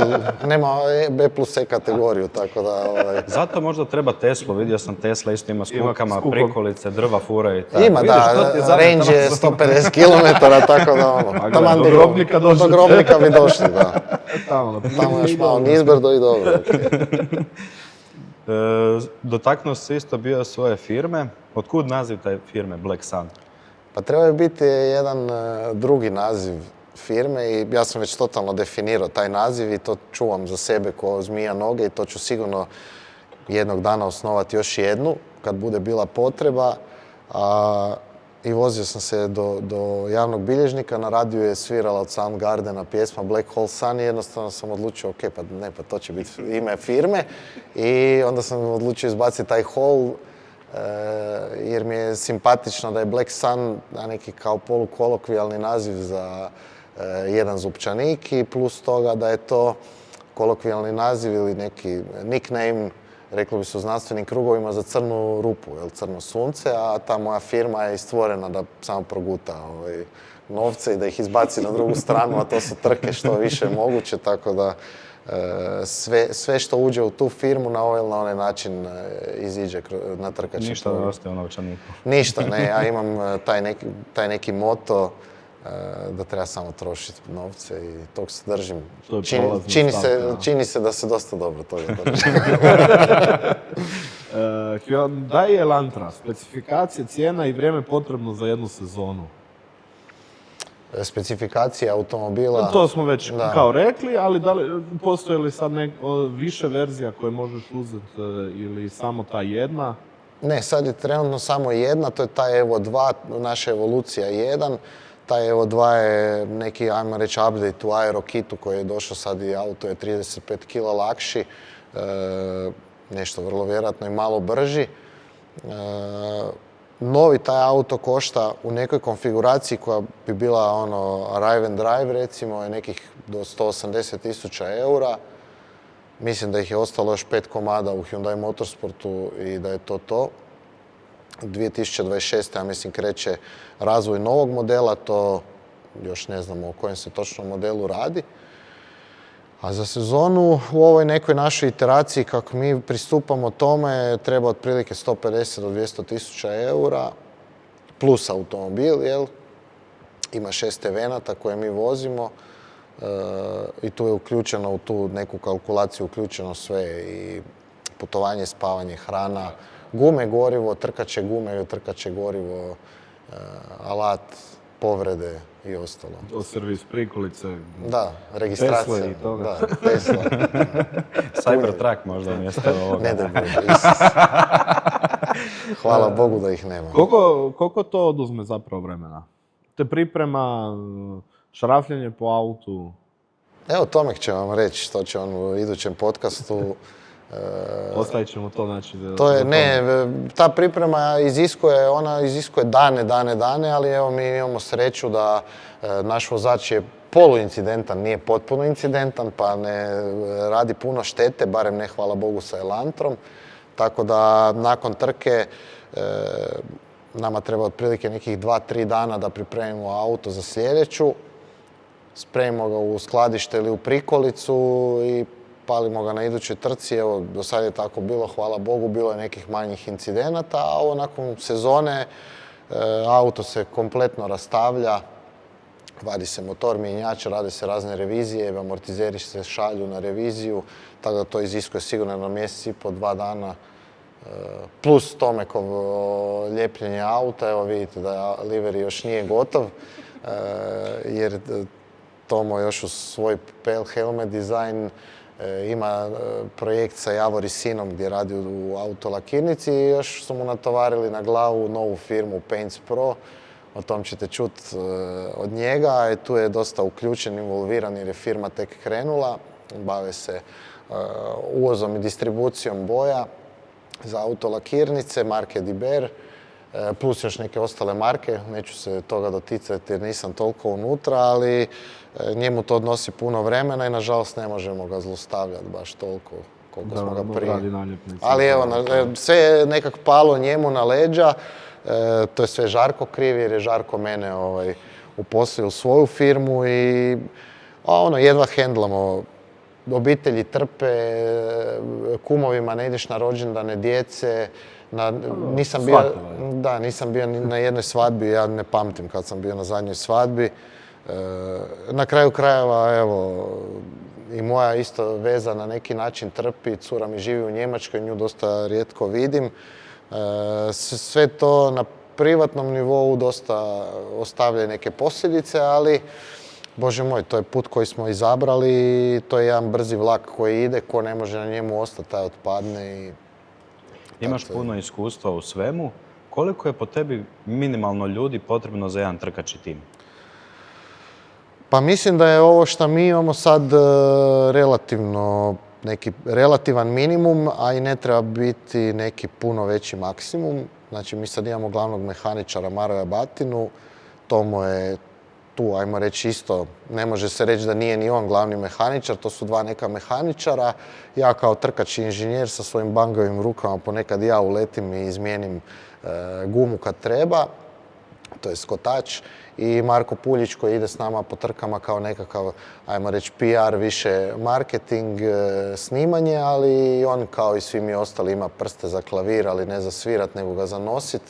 nema B plus E kategoriju, tako da... Zato možda treba Teslu, vidio sam Tesla isto ima s Ima kukama, s kukom. prikolice, drva furaju i tako. Ima, Vidiš, to da, ti je zadnja range je tamo- 150 km, tako da ono... gle, taman do Grobnika došli. Do Grobnika bi došli, da. Tamo, Tamo još malo nizbrdo i dobro. Dotaknuo se isto bio svoje firme. Otkud naziv taj firme Black Sun? Pa treba je biti jedan drugi naziv firme i ja sam već totalno definirao taj naziv i to čuvam za sebe ko zmija noge i to ću sigurno jednog dana osnovati još jednu kad bude bila potreba. I vozio sam se do javnog bilježnika, na radiju je svirala od Soundgardena pjesma Black Hole Sun i jednostavno sam odlučio, ok, pa to će biti ime firme i onda sam odlučio izbaciti taj hole jer mi je simpatično da je Black Sun neki kao polukolokvijalni naziv za jedan zupčanik i plus toga da je to kolokvijalni naziv ili neki nickname, reklo bi se u znanstvenim krugovima, za crnu rupu, crno sunce, a ta moja firma je stvorena da samo proguta novce i da ih izbaci na drugu stranu, a to su trke što više je moguće, tako da sve što uđe u tu firmu na ovaj ili na onaj način iziđe na trkački Ništa ne program. ostaje u novčaniku. Ništa, ne, ja imam taj neki moto da treba samo trošiti novce i tog se držim. To je prolazna stavka. Čini se da se dosta dobro toga držim. Hyundai Elantra, specifikacije, cijena i vrijeme potrebno za jednu sezonu. Specifikacije automobila... To smo već Da. kao rekli, ali da li postoje li sad više verzija koje možeš uzeti ili samo ta jedna? Ne, sad je trenutno samo jedna, to je taj Evo 2, naša evolucija 1. Taj Evo 2 je neki, ajmo reći, update u Aerokitu koji je došao sad i auto je 35 kg lakši, nešto vrlo vjerojatno i malo brži. Novi taj auto košta u nekoj konfiguraciji koja bi bila Arrive and Drive recimo je nekih do 180.000 eura. Mislim da ih je ostalo još 5 komada u Hyundai Motorsportu i da je to to. 2026. ja mislim kreće razvoj novog modela, to još ne znamo o kojem se točno modelu radi. A za sezonu u ovoj nekoj našoj iteraciji kako mi pristupamo tome treba otprilike 150 do 200.000 eura plus automobil, jel? Ima 6 evenata koje mi vozimo. i tu je uključeno u tu neku kalkulaciju uključeno sve i putovanje, spavanje, hrana, gume, gorivo, trkaće gume, trkaće gorivo, alat, povrede i ostalo. Servis prikolice, Da, registracija. Tesla i toga. Da, Tesla. Cybertruck možda umjesto ovoga. Ne da bude, Isus. Hvala Bogu da ih nema. Koliko to oduzme zapravo vremena? Te priprema, šrafljanje po autu? Evo, Tomek će vam reći što će on u idućem podcastu. Ostavit ćemo to, znači... To je, ne, ta priprema iziskuje dane, ali evo mi imamo sreću da naš vozač je poluincidentan, nije potpuno incidentan, pa ne radi puno štete, barem ne, hvala Bogu, sa Elantrom. Tako da nakon trke nama treba otprilike nekih 2-3 dana da pripremimo auto za sljedeću. Spremimo ga u skladište ili u prikolicu i palimo ga na idućoj trci. Evo, do sad je tako bilo, hvala Bogu, bilo je nekih manjih incidenata, a ovo nakon sezone auto se kompletno rastavlja, vadi se motor, mjenjač, rade se razne revizije, amortizeri se šalju na reviziju, tako da to iziskuje sigurno na mjesec i po 2 dana. Plus Tomekov ljepljenje auta, evo vidite da livery još nije gotov, jer Tomo još u svoj PL Helmet dizajn ima projekt sa Javor sinom gdje radi u autolakirnici i još su mu natovarili na glavu novu firmu Paints Pro. O tom ćete čuti od njega. Tu je dosta uključen, involviran jer je firma tek krenula. Bave se uvozom i distribucijom boja za autolakirnice, marke Diber, plus još neke ostale marke. Neću se toga doticati jer nisam toliko unutra, ali njemu to odnosi puno vremena i nažalost ne možemo ga zlostavljati baš toliko koliko smo ga prije. Ali evo, sve je nekak palo njemu na leđa. To je sve Žarko kriv jer je Žarko mene uposlio u svoju firmu i jedva hendlamo. Obitelji trpe, kumovima ne ideš na rođendane djece. Nisam bio ni na jednoj svadbi, ja ne pamtim kad sam bio na zadnjoj svadbi. Na kraju krajeva, evo, i moja isto veza na neki način trpi, cura mi živi u Njemačkoj, nju dosta rijetko vidim. Sve to na privatnom nivou dosta ostavlja neke posljedice, ali Bože moj, to je put koji smo izabrali i to je jedan brzi vlak koji ide, ko ne može na njemu ostati, taj otpadne i... Imaš puno iskustva u svemu. Koliko je po tebi minimalno ljudi potrebno za jedan trkači tim? Pa mislim da je ovo što mi imamo sad neki relativan minimum, a i ne treba biti neki puno veći maksimum. Znači mi sad imamo glavnog mehaničara Maroja Batinu, Tomo je tu, ajmo reći isto, ne može se reći da nije ni on glavni mehaničar, to su 2 neka mehaničara. Ja kao trkač i inženjer sa svojim bangavim rukama ponekad ja uletim i izmijenim gumu kad treba, to je skotač. I Marko Puljić koji ide s nama po trkama kao nekakav, ajmo reći, PR, više marketing, snimanje, ali on kao i svi mi ostali ima prste za klavir, ali ne za svirat, nego ga za nosit.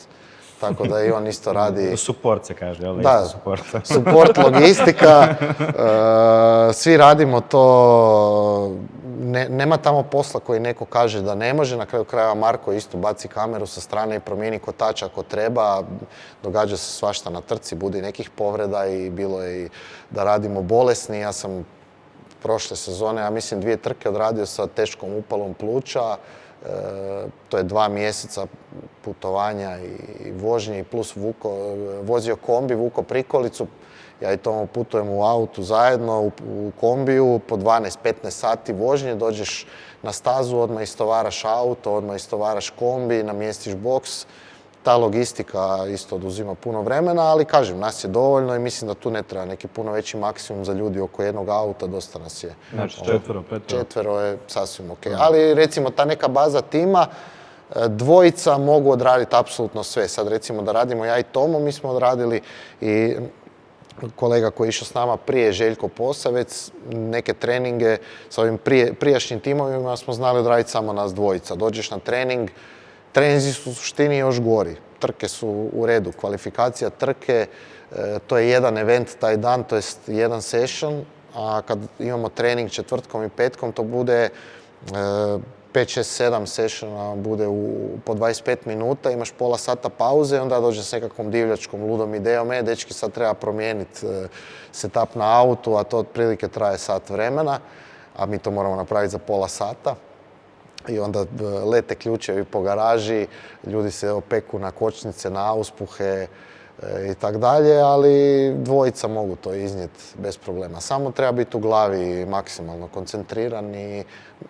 Tako da i on isto radi... Support se kaže, ali da, support. Support, logistika, svi radimo to, nema tamo posla koji neko kaže da ne može, na kraju krajeva Marko isto baci kameru sa strane i promijeni kotač ako treba, događa se svašta na trci, bude nekih povreda i bilo je i da radimo bolesni, ja sam prošle sezone, ja mislim 2 trke odradio sa teškom upalom pluća. To je 2 mjeseca putovanja i vožnje i plus vozio kombi, vuko prikolicu. Ja i Tomo putujemo u autu zajedno, u kombiju, po 12-15 sati vožnje, dođeš na stazu, odmah istovaraš auto, odmah istovaraš kombi, namjestiš boks. Ta logistika isto oduzima puno vremena, ali kažem, nas je dovoljno i mislim da tu ne treba neki puno veći maksimum za ljudi oko jednog auta, dosta nas je. Znači 4, 5. 4 je sasvim ok. Ali recimo ta neka baza tima, 2 mogu odraditi apsolutno sve. Sad recimo da radimo ja i Tomo, mi smo odradili i kolega koji je išao s nama prije, Željko Posavec, neke treninge sa ovim prijašnjim timovima smo znali odraditi samo nas 2. Dođeš na trening, treninzi su u suštini još gori. Trke su u redu, kvalifikacija trke, to je jedan event taj dan, to je jedan session a kad imamo trening četvrtkom i petkom, to bude 5, 6, 7 sessiona, bude po 25 minuta, imaš pola sata pauze i onda dođe s nekakvom divljačkom, ludom idejom, dečki, sad treba promijeniti setup na autu, a to otprilike traje sat vremena, a mi to moramo napraviti za pola sata. I onda lete ključevi po garaži, ljudi se opeku na kočnice, na auspuhe i tak dalje, ali dvojica mogu to iznijeti bez problema. Samo treba biti u glavi maksimalno koncentriran i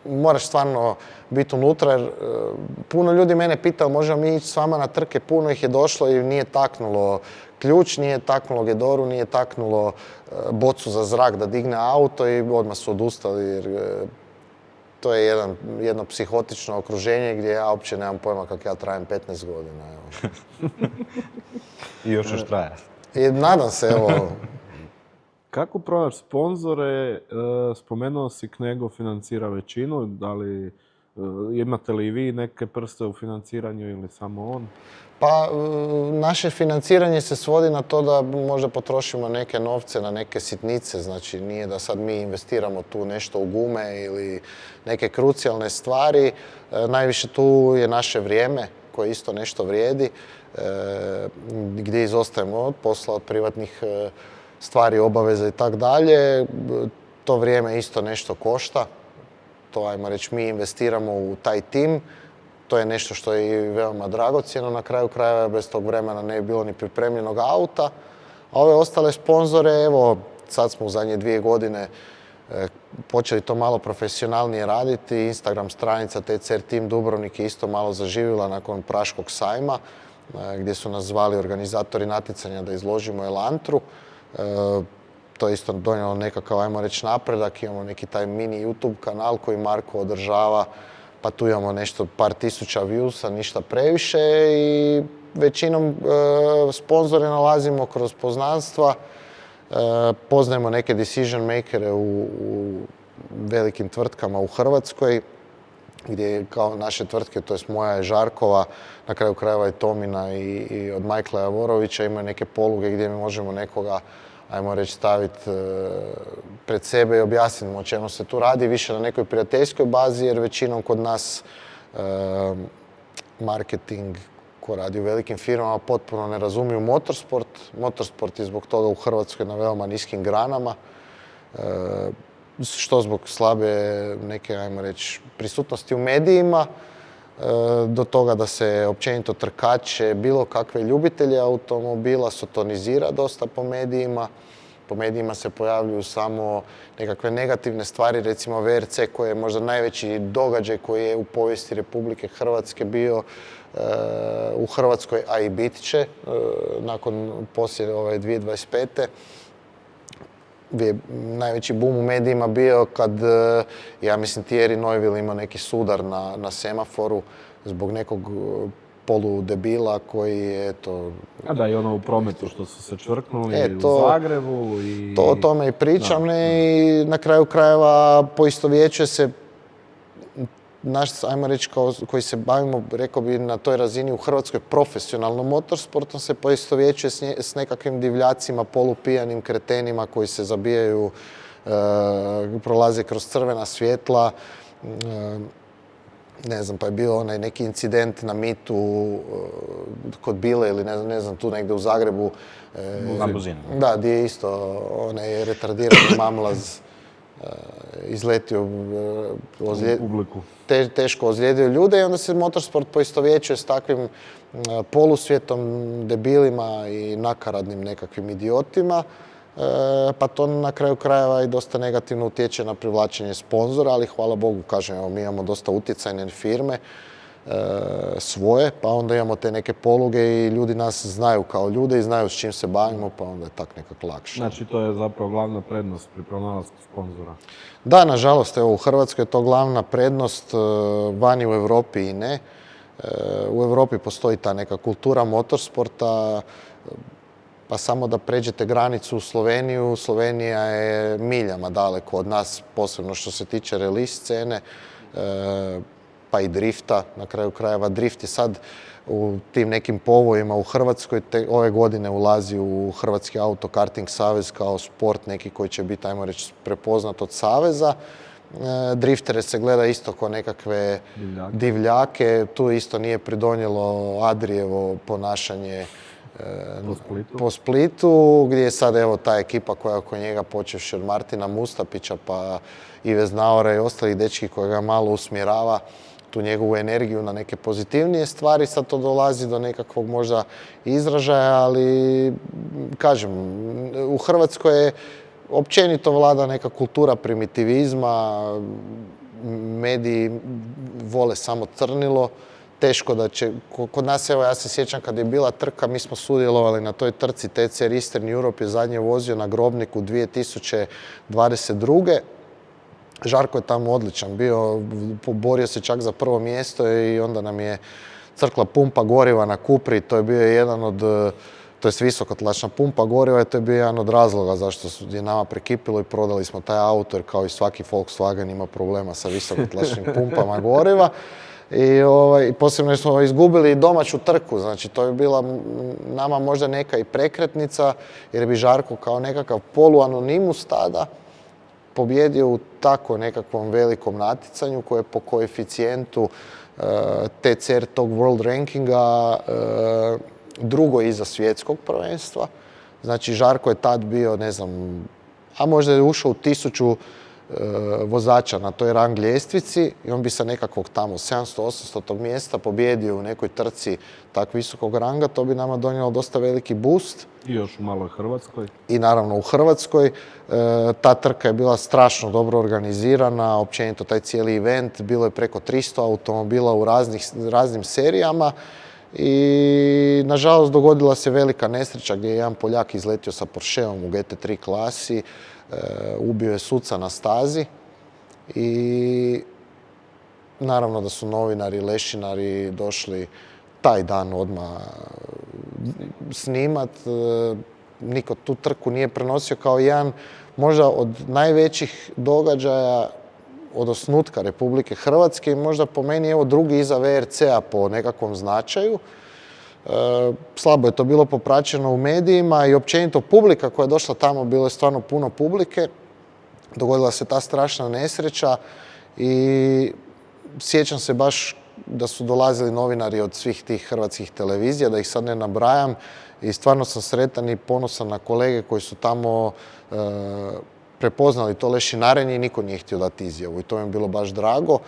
moraš stvarno biti unutra, jer puno ljudi mene pitao možemo mi ići s vama na trke, puno ih je došlo i nije taknulo ključ, nije taknulo gedoru, nije taknulo bocu za zrak da digne auto i odmah su odustali jer to je jedno psihotično okruženje gdje ja uopće nemam pojma kako ja trajem 15 godina. Evo. I još traje. I nadam se, evo. Kako pronaći sponzore? Spomenuo si Knego financira većinu, da li imate li i vi neke prste u financiranju ili samo on? Pa, naše financiranje se svodi na to da možda potrošimo neke novce na neke sitnice, znači nije da sad mi investiramo tu nešto u gume ili neke krucijalne stvari. Najviše tu je naše vrijeme koje isto nešto vrijedi, gdje izostajemo od posla, od privatnih stvari, obaveza i tak dalje. To vrijeme isto nešto košta. To, ajmo reći, mi investiramo u taj tim. To je nešto što je i veoma dragocjeno. Na kraju krajeva bez tog vremena ne bi bilo ni pripremljenog auta. A ove ostale sponzore, evo, sad smo u zadnje 2 godine počeli to malo profesionalnije raditi. Instagram stranica TCR Team Dubrovnik je isto malo zaživjela nakon Praškog sajma, gdje su nas zvali organizatori natjecanja da izložimo Elantru. To je isto donijelo nekakav, ajmo reći, napredak. Imamo neki taj mini YouTube kanal koji Marko održava, pa tu imamo nešto par tisuća viewsa, ništa previše i većinom sponzore nalazimo kroz poznanstva. Poznajemo neke decision makere u velikim tvrtkama u Hrvatskoj, gdje kao naše tvrtke, to jest moja je Žarkova, na kraju krajeva i Tomina i od Majkla Javorovića imaju neke poluge gdje mi možemo nekoga, ajmo reći, staviti pred sebe i objasniti o čemu se tu radi, više na nekoj prijateljskoj bazi, jer većinom kod nas marketing ko radi u velikim firmama potpuno ne razumiju motorsport. Motorsport je zbog toga u Hrvatskoj na veoma niskim granama, što zbog slabe neke, ajmo reći, prisutnosti u medijima, do toga da se općenito trkače, bilo kakve ljubitelje automobila sotonizira dosta po medijima. Po medijima se pojavljuju samo nekakve negativne stvari, recimo VRC koji je možda najveći događaj koji je u povijesti Republike Hrvatske bio u Hrvatskoj, a i bit će nakon poslije 2025. Najveći boom u medijima bio kad, ja mislim, Thierry Neuville imao neki sudar na semaforu zbog nekog poludebila koji je to... A da, i ono u prometu što su se čvrknuli u Zagrebu i... To o tome i pričam i na kraju krajeva poistovjećuje se naš, ajmo reći, koji se bavimo, rekao bi, na toj razini u Hrvatskoj profesionalnom motorsportom, se poistovjećuje s nekakvim divljacima, polupijanim kretenima koji se zabijaju, prolaze kroz crvena svjetla. Ne znam, pa je bio onaj neki incident na mitu kod Bile ili ne znam, tu negdje u Zagrebu. Na Buzinu. Da, gdje je isto onaj retardirani mamlaz izletio, teško ozlijedio ljude i onda se motorsport poistovjećuje s takvim polusvijetom, debilima i nakaradnim nekakvim idiotima. Pa to na kraju krajeva i dosta negativno utječe na privlačenje sponzora, ali hvala Bogu, kažem, evo, mi imamo dosta utjecajne firme svoje, pa onda imamo te neke poluge i ljudi nas znaju kao ljude i znaju s čim se bavimo, pa onda je tak nekako lakše. Znači, to je zapravo glavna prednost pri pronalasku sponzora? Da, nažalost, evo, u Hrvatskoj je to glavna prednost, vani u Europi i ne. U Europi postoji ta neka kultura motorsporta, pa samo da pređete granicu u Sloveniju, Slovenija je miljama daleko od nas, posebno što se tiče release scene. pa i drifta. Na kraju krajeva drift je sad u tim nekim povojima u Hrvatskoj ove godine ulazi u Hrvatski autokarting savez kao sport neki koji će biti, ajmo reći, prepoznat od saveza. Driftere se gleda isto kao nekakve divljake. Tu isto nije pridonijelo Adrijevo ponašanje po Splitu, gdje je sad evo ta ekipa koja je oko njega, počevši od Martina Mustapića pa Ive Znaora i ostalih dečki koji ga malo usmjerava tu njegovu energiju na neke pozitivnije stvari. Sad to dolazi do nekakvog možda izražaja, ali kažem, u Hrvatskoj je općenito vlada neka kultura primitivizma, mediji vole samo crnilo. Teško da će, kod nas, evo ja se sjećam kad je bila trka, mi smo sudjelovali na toj trci, TCR Eastern Europe je zadnje vozio na Grobniku 2022. Žarko je tamo odličan bio, borio se čak za prvo mjesto i onda nam je crkla pumpa goriva na Kupri, to je bio jedan od, to je visokotlačna pumpa goriva i to je bio jedan od razloga zašto je nama prekipilo i prodali smo taj auto, jer kao i svaki Volkswagen ima problema sa visokotlačnim pumpama goriva. I posebno smo izgubili domaću trku, znači to je bila nama možda neka i prekretnica, jer bi Žarko kao nekakav poluanonimus tada pobjedio u tako nekakvom velikom natjecanju koje je po koeficijentu TCR tog World Rankinga drugo iza svjetskog prvenstva. Znači Žarko je tad bio, ne znam, a možda je ušao u 1000 vozača na toj rang ljestvici i on bi sa nekakvog tamo 700-800 mjesta pobjedio u nekoj trci tak visokog ranga, to bi nama donijelo dosta veliki boost. I još u maloj Hrvatskoj. I naravno u Hrvatskoj. Ta trka je bila strašno dobro organizirana, općenito taj cijeli event, bilo je preko 300 automobila u raznim serijama i nažalost dogodila se velika nesreća gdje je jedan Poljak izletio sa Porscheom u GT3 klasi, ubio je suca na stazi i naravno da su novinari, lešinari došli taj dan odmah snimat. Niko tu trku nije prenosio kao jedan možda od najvećih događaja od osnutka Republike Hrvatske i možda po meni evo drugi iza VRC-a po nekakvom značaju. Slabo je to bilo popraćeno u medijima i općenito publika koja je došla tamo, bilo je stvarno puno publike. Dogodila se ta strašna nesreća i sjećam se baš da su dolazili novinari od svih tih hrvatskih televizija, da ih sad ne nabrajam i stvarno sam sretan i ponosan na kolege koji su tamo prepoznali to lešinarenje i niko nije htio dati izjavu i to mi je bilo baš drago.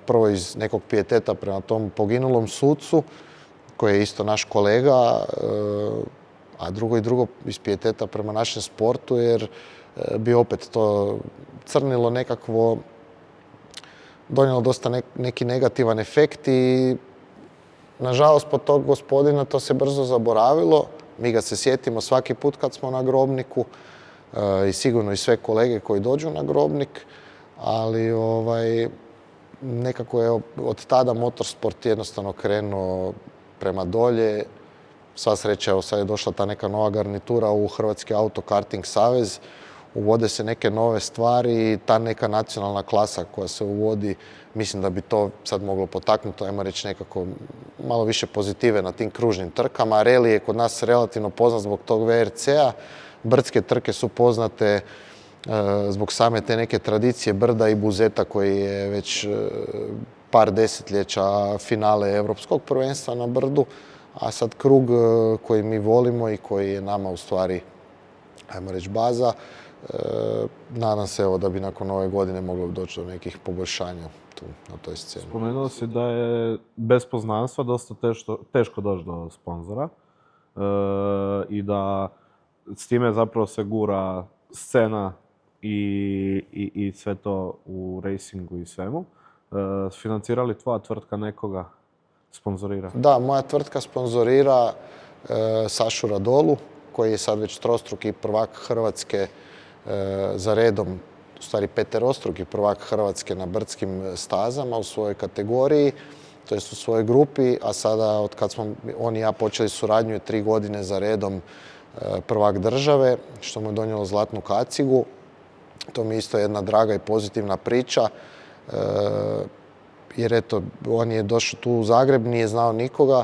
Prvo iz nekog pijeteta prema tom poginulom sucu, koji je isto naš kolega, a drugo iz pijeteta prema našem sportu, jer bi opet to crnilo nekakvo, donijelo dosta neki negativan efekt i nažalost po tog gospodina to se brzo zaboravilo. Mi ga se sjetimo svaki put kad smo na Grobniku i sigurno i sve kolege koji dođu na Grobnik, ali nekako je od tada motorsport jednostavno krenuo prema dolje. Sva sreća, evo sad je došla ta neka nova garnitura u Hrvatski autokarting savez. Uvode se neke nove stvari i ta neka nacionalna klasa koja se uvodi, mislim da bi to sad moglo potaknuti, ajmo reći nekako malo više pozitive na tim kružnim trkama. Reli je kod nas relativno poznat zbog tog VRC-a. Brdske trke su poznate zbog same te neke tradicije Brda i Buzeta koji je već par desetljeća finale Europskog prvenstva na Brdu, a sad krug koji mi volimo i koji je nama u stvari, ajmo reći, baza. Nadam se evo da bi nakon ove godine moglo doći do nekih poboljšanja tu na toj sceni. Spomenuo si da je bez poznanstva dosta teško doći do sponzora i da s time zapravo se gura scena i sve to u racingu i svemu. Financira li tvoja tvrtka nekoga? Sponzorira? Da, moja tvrtka sponzorira Sašu Radolu, koji je sad već trostruki prvak Hrvatske za redom, u stvari peterostruki prvak Hrvatske na brdskim stazama u svojoj kategoriji, to jest u svojoj grupi, a sada od kad smo on i ja počeli suradnju je 3 godine za redom prvak države, što mu je donijelo zlatnu kacigu. To mi je isto jedna draga i pozitivna priča. jer eto, on je došao tu u Zagreb, nije znao nikoga,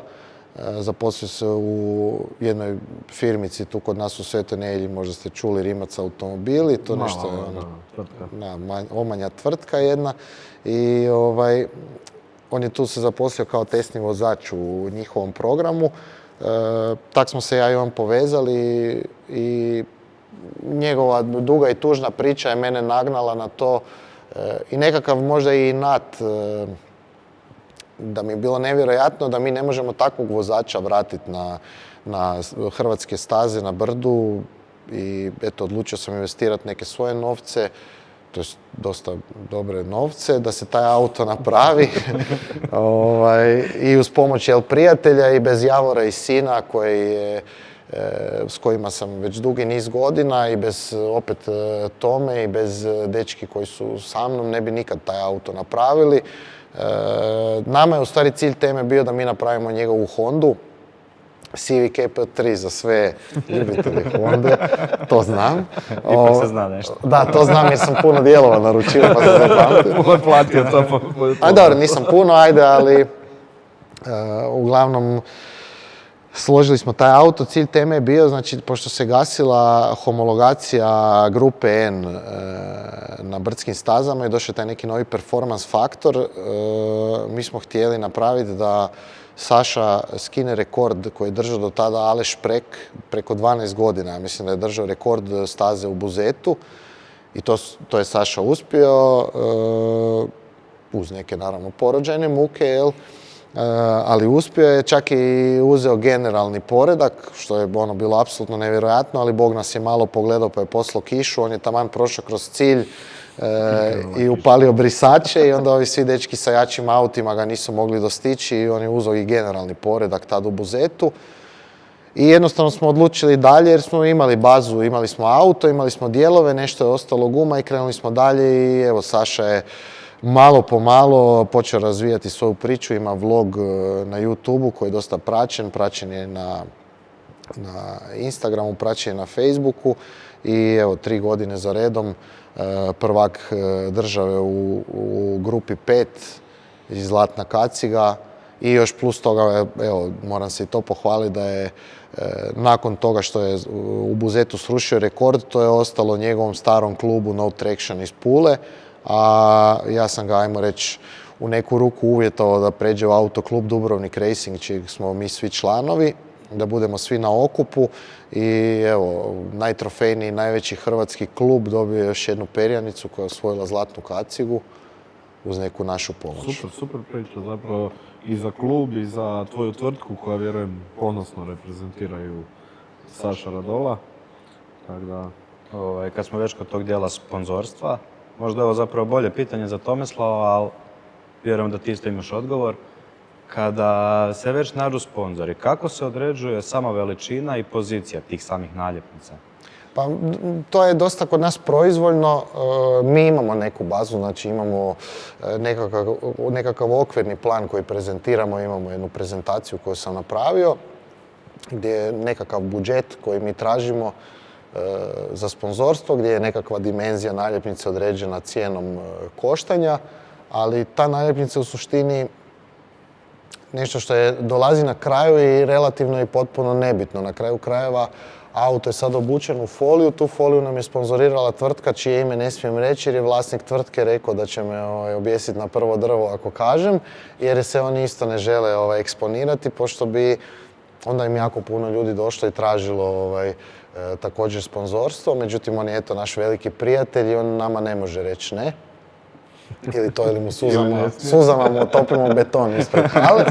zaposlio se u jednoj firmici tu kod nas u Svetoj Nedelji, možda ste čuli, Rimac automobili, to nešto je omanja tvrtka jedna i on je tu se zaposlio kao testni vozač u njihovom programu. Tak smo se ja i on povezali i njegova duga i tužna priča je mene nagnala na to i nekakav možda i inat da mi je bilo nevjerojatno da mi ne možemo takvog vozača vratiti na hrvatske staze na brdu i eto, odlučio sam investirati neke svoje novce, to je dosta dobre novce, da se taj auto napravi i uz pomoć prijatelja i bez Javora i sina s kojima sam već dugi niz godina i bez opet Tome i bez dečki koji su sa mnom ne bi nikad taj auto napravili. Nama je u stvari cilj teme bio da mi napravimo njegovu Hondu, Civic EP3 za sve ljubitelje Honda, to znam. Ipak se zna nešto. Da, to znam jer sam puno dijelova naručio pa sam zapamtio. Puno platio to. Ajde, dobro, nisam puno, ali uglavnom složili smo taj auto. Cilj teme je bio, znači, pošto se gasila homologacija grupe N na brdskim stazama i došao taj neki novi performance faktor, mi smo htjeli napraviti da Saša skine rekord koji je držao do tada Aleš Prek preko 12 godina. Ja mislim da je držao rekord staze u Buzetu i to je Saša uspio uz neke naravno porođajne muke, jel? Ali uspio je, čak i uzeo generalni poredak, što je bilo apsolutno nevjerojatno, ali Bog nas je malo pogledao pa je poslao kišu, on je taman prošao kroz cilj i upalio brisače i onda ovi svi dečki sa jačim autima ga nisu mogli dostići i on je uzeo i generalni poredak tad u Buzetu. I jednostavno smo odlučili dalje jer smo imali bazu, imali smo auto, imali smo dijelove, nešto je ostalo guma i krenuli smo dalje i evo Saša je malo po malo počeo razvijati svoju priču, ima vlog na YouTubeu koji je dosta praćen je na Instagramu, praćen je na Facebooku i evo 3 godine za redom prvak države u grupi 5 iz Zlatna kaciga i još plus toga, evo, moram se i to pohvaliti da je nakon toga što je u Buzetu srušio rekord, to je ostalo njegovom starom klubu No Traction iz Pule, a ja sam ga, ajmo reći, u neku ruku uvjetovao da pređe u autoklub Dubrovnik Racing, čijeg smo mi svi članovi, da budemo svi na okupu i evo, najtrofejniji, najveći hrvatski klub dobio još jednu perjanicu koja je osvojila Zlatnu kacigu uz neku našu pomoć. Super priča zapravo i za klub i za tvoju tvrtku koja vjerujem ponosno reprezentiraju Saša Radola. Tak da... Kad smo već kod tog dijela sponzorstva, možda je ovo zapravo bolje pitanje za Tomislava, ali vjerujem da ti isto imaš odgovor. Kada se već nađu sponzori, kako se određuje sama veličina i pozicija tih samih naljepnica? Pa to je dosta kod nas proizvoljno. Mi imamo neku bazu, znači imamo nekakav okvirni plan koji prezentiramo, imamo jednu prezentaciju koju sam napravio, gdje je nekakav budžet koji mi tražimo za sponzorstvo, gdje je nekakva dimenzija naljepnice određena cijenom koštanja, ali ta naljepnica u suštini nešto što dolazi na kraju i relativno i potpuno nebitno. Na kraju krajeva auto je sad obučen u foliju, tu foliju nam je sponzorirala tvrtka čije ime ne smijem reći jer je vlasnik tvrtke rekao da će me objesiti na prvo drvo ako kažem, jer se oni isto ne žele eksponirati, pošto bi onda im jako puno ljudi došlo i tražilo također sponzorstvo. Međutim, on je eto naš veliki prijatelj i on nama ne može reći ne. Ili to, ili mu suzama mu otopimo beton ispred hale.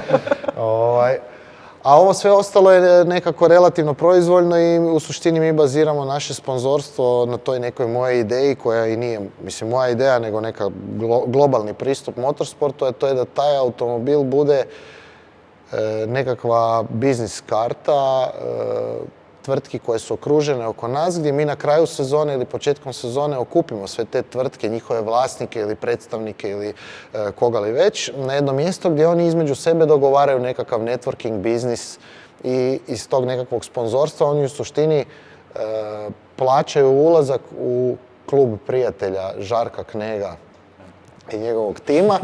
A ovo sve ostalo je nekako relativno proizvoljno i u suštini mi baziramo naše sponzorstvo na toj nekoj mojoj ideji koja i nije, mislim, moja ideja, nego neka globalni pristup motorsportu, a to je da taj automobil bude nekakva biznis karta tvrtki koje su okružene oko nas, gdje mi na kraju sezone ili početkom sezone okupimo sve te tvrtke, njihove vlasnike ili predstavnike ili koga li već, na jedno mjesto gdje oni između sebe dogovaraju nekakav networking biznis i iz tog nekakvog sponzorstva oni u suštini plaćaju ulazak u klub prijatelja Žarka Knega i njegovog tima,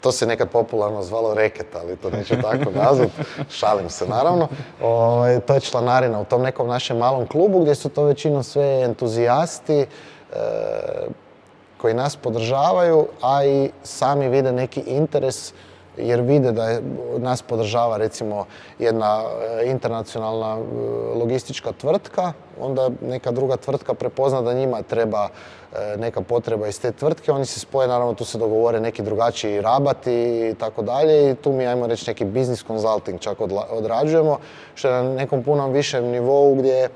To se nekad popularno zvalo reket, ali to neću tako nazvat, šalim se naravno. To je članarina u tom nekom našem malom klubu gdje su to većinom sve entuzijasti koji nas podržavaju, a i sami vide neki interes jer vide da nas podržava recimo jedna internacionalna logistička tvrtka, onda neka druga tvrtka prepozna da njima treba neka potreba iz te tvrtke, oni se spoje, naravno tu se dogovore neki drugačiji rabati i tako dalje i tu mi, ajmo reći, neki business consulting čak odrađujemo, što je na nekom punom višem nivou gdje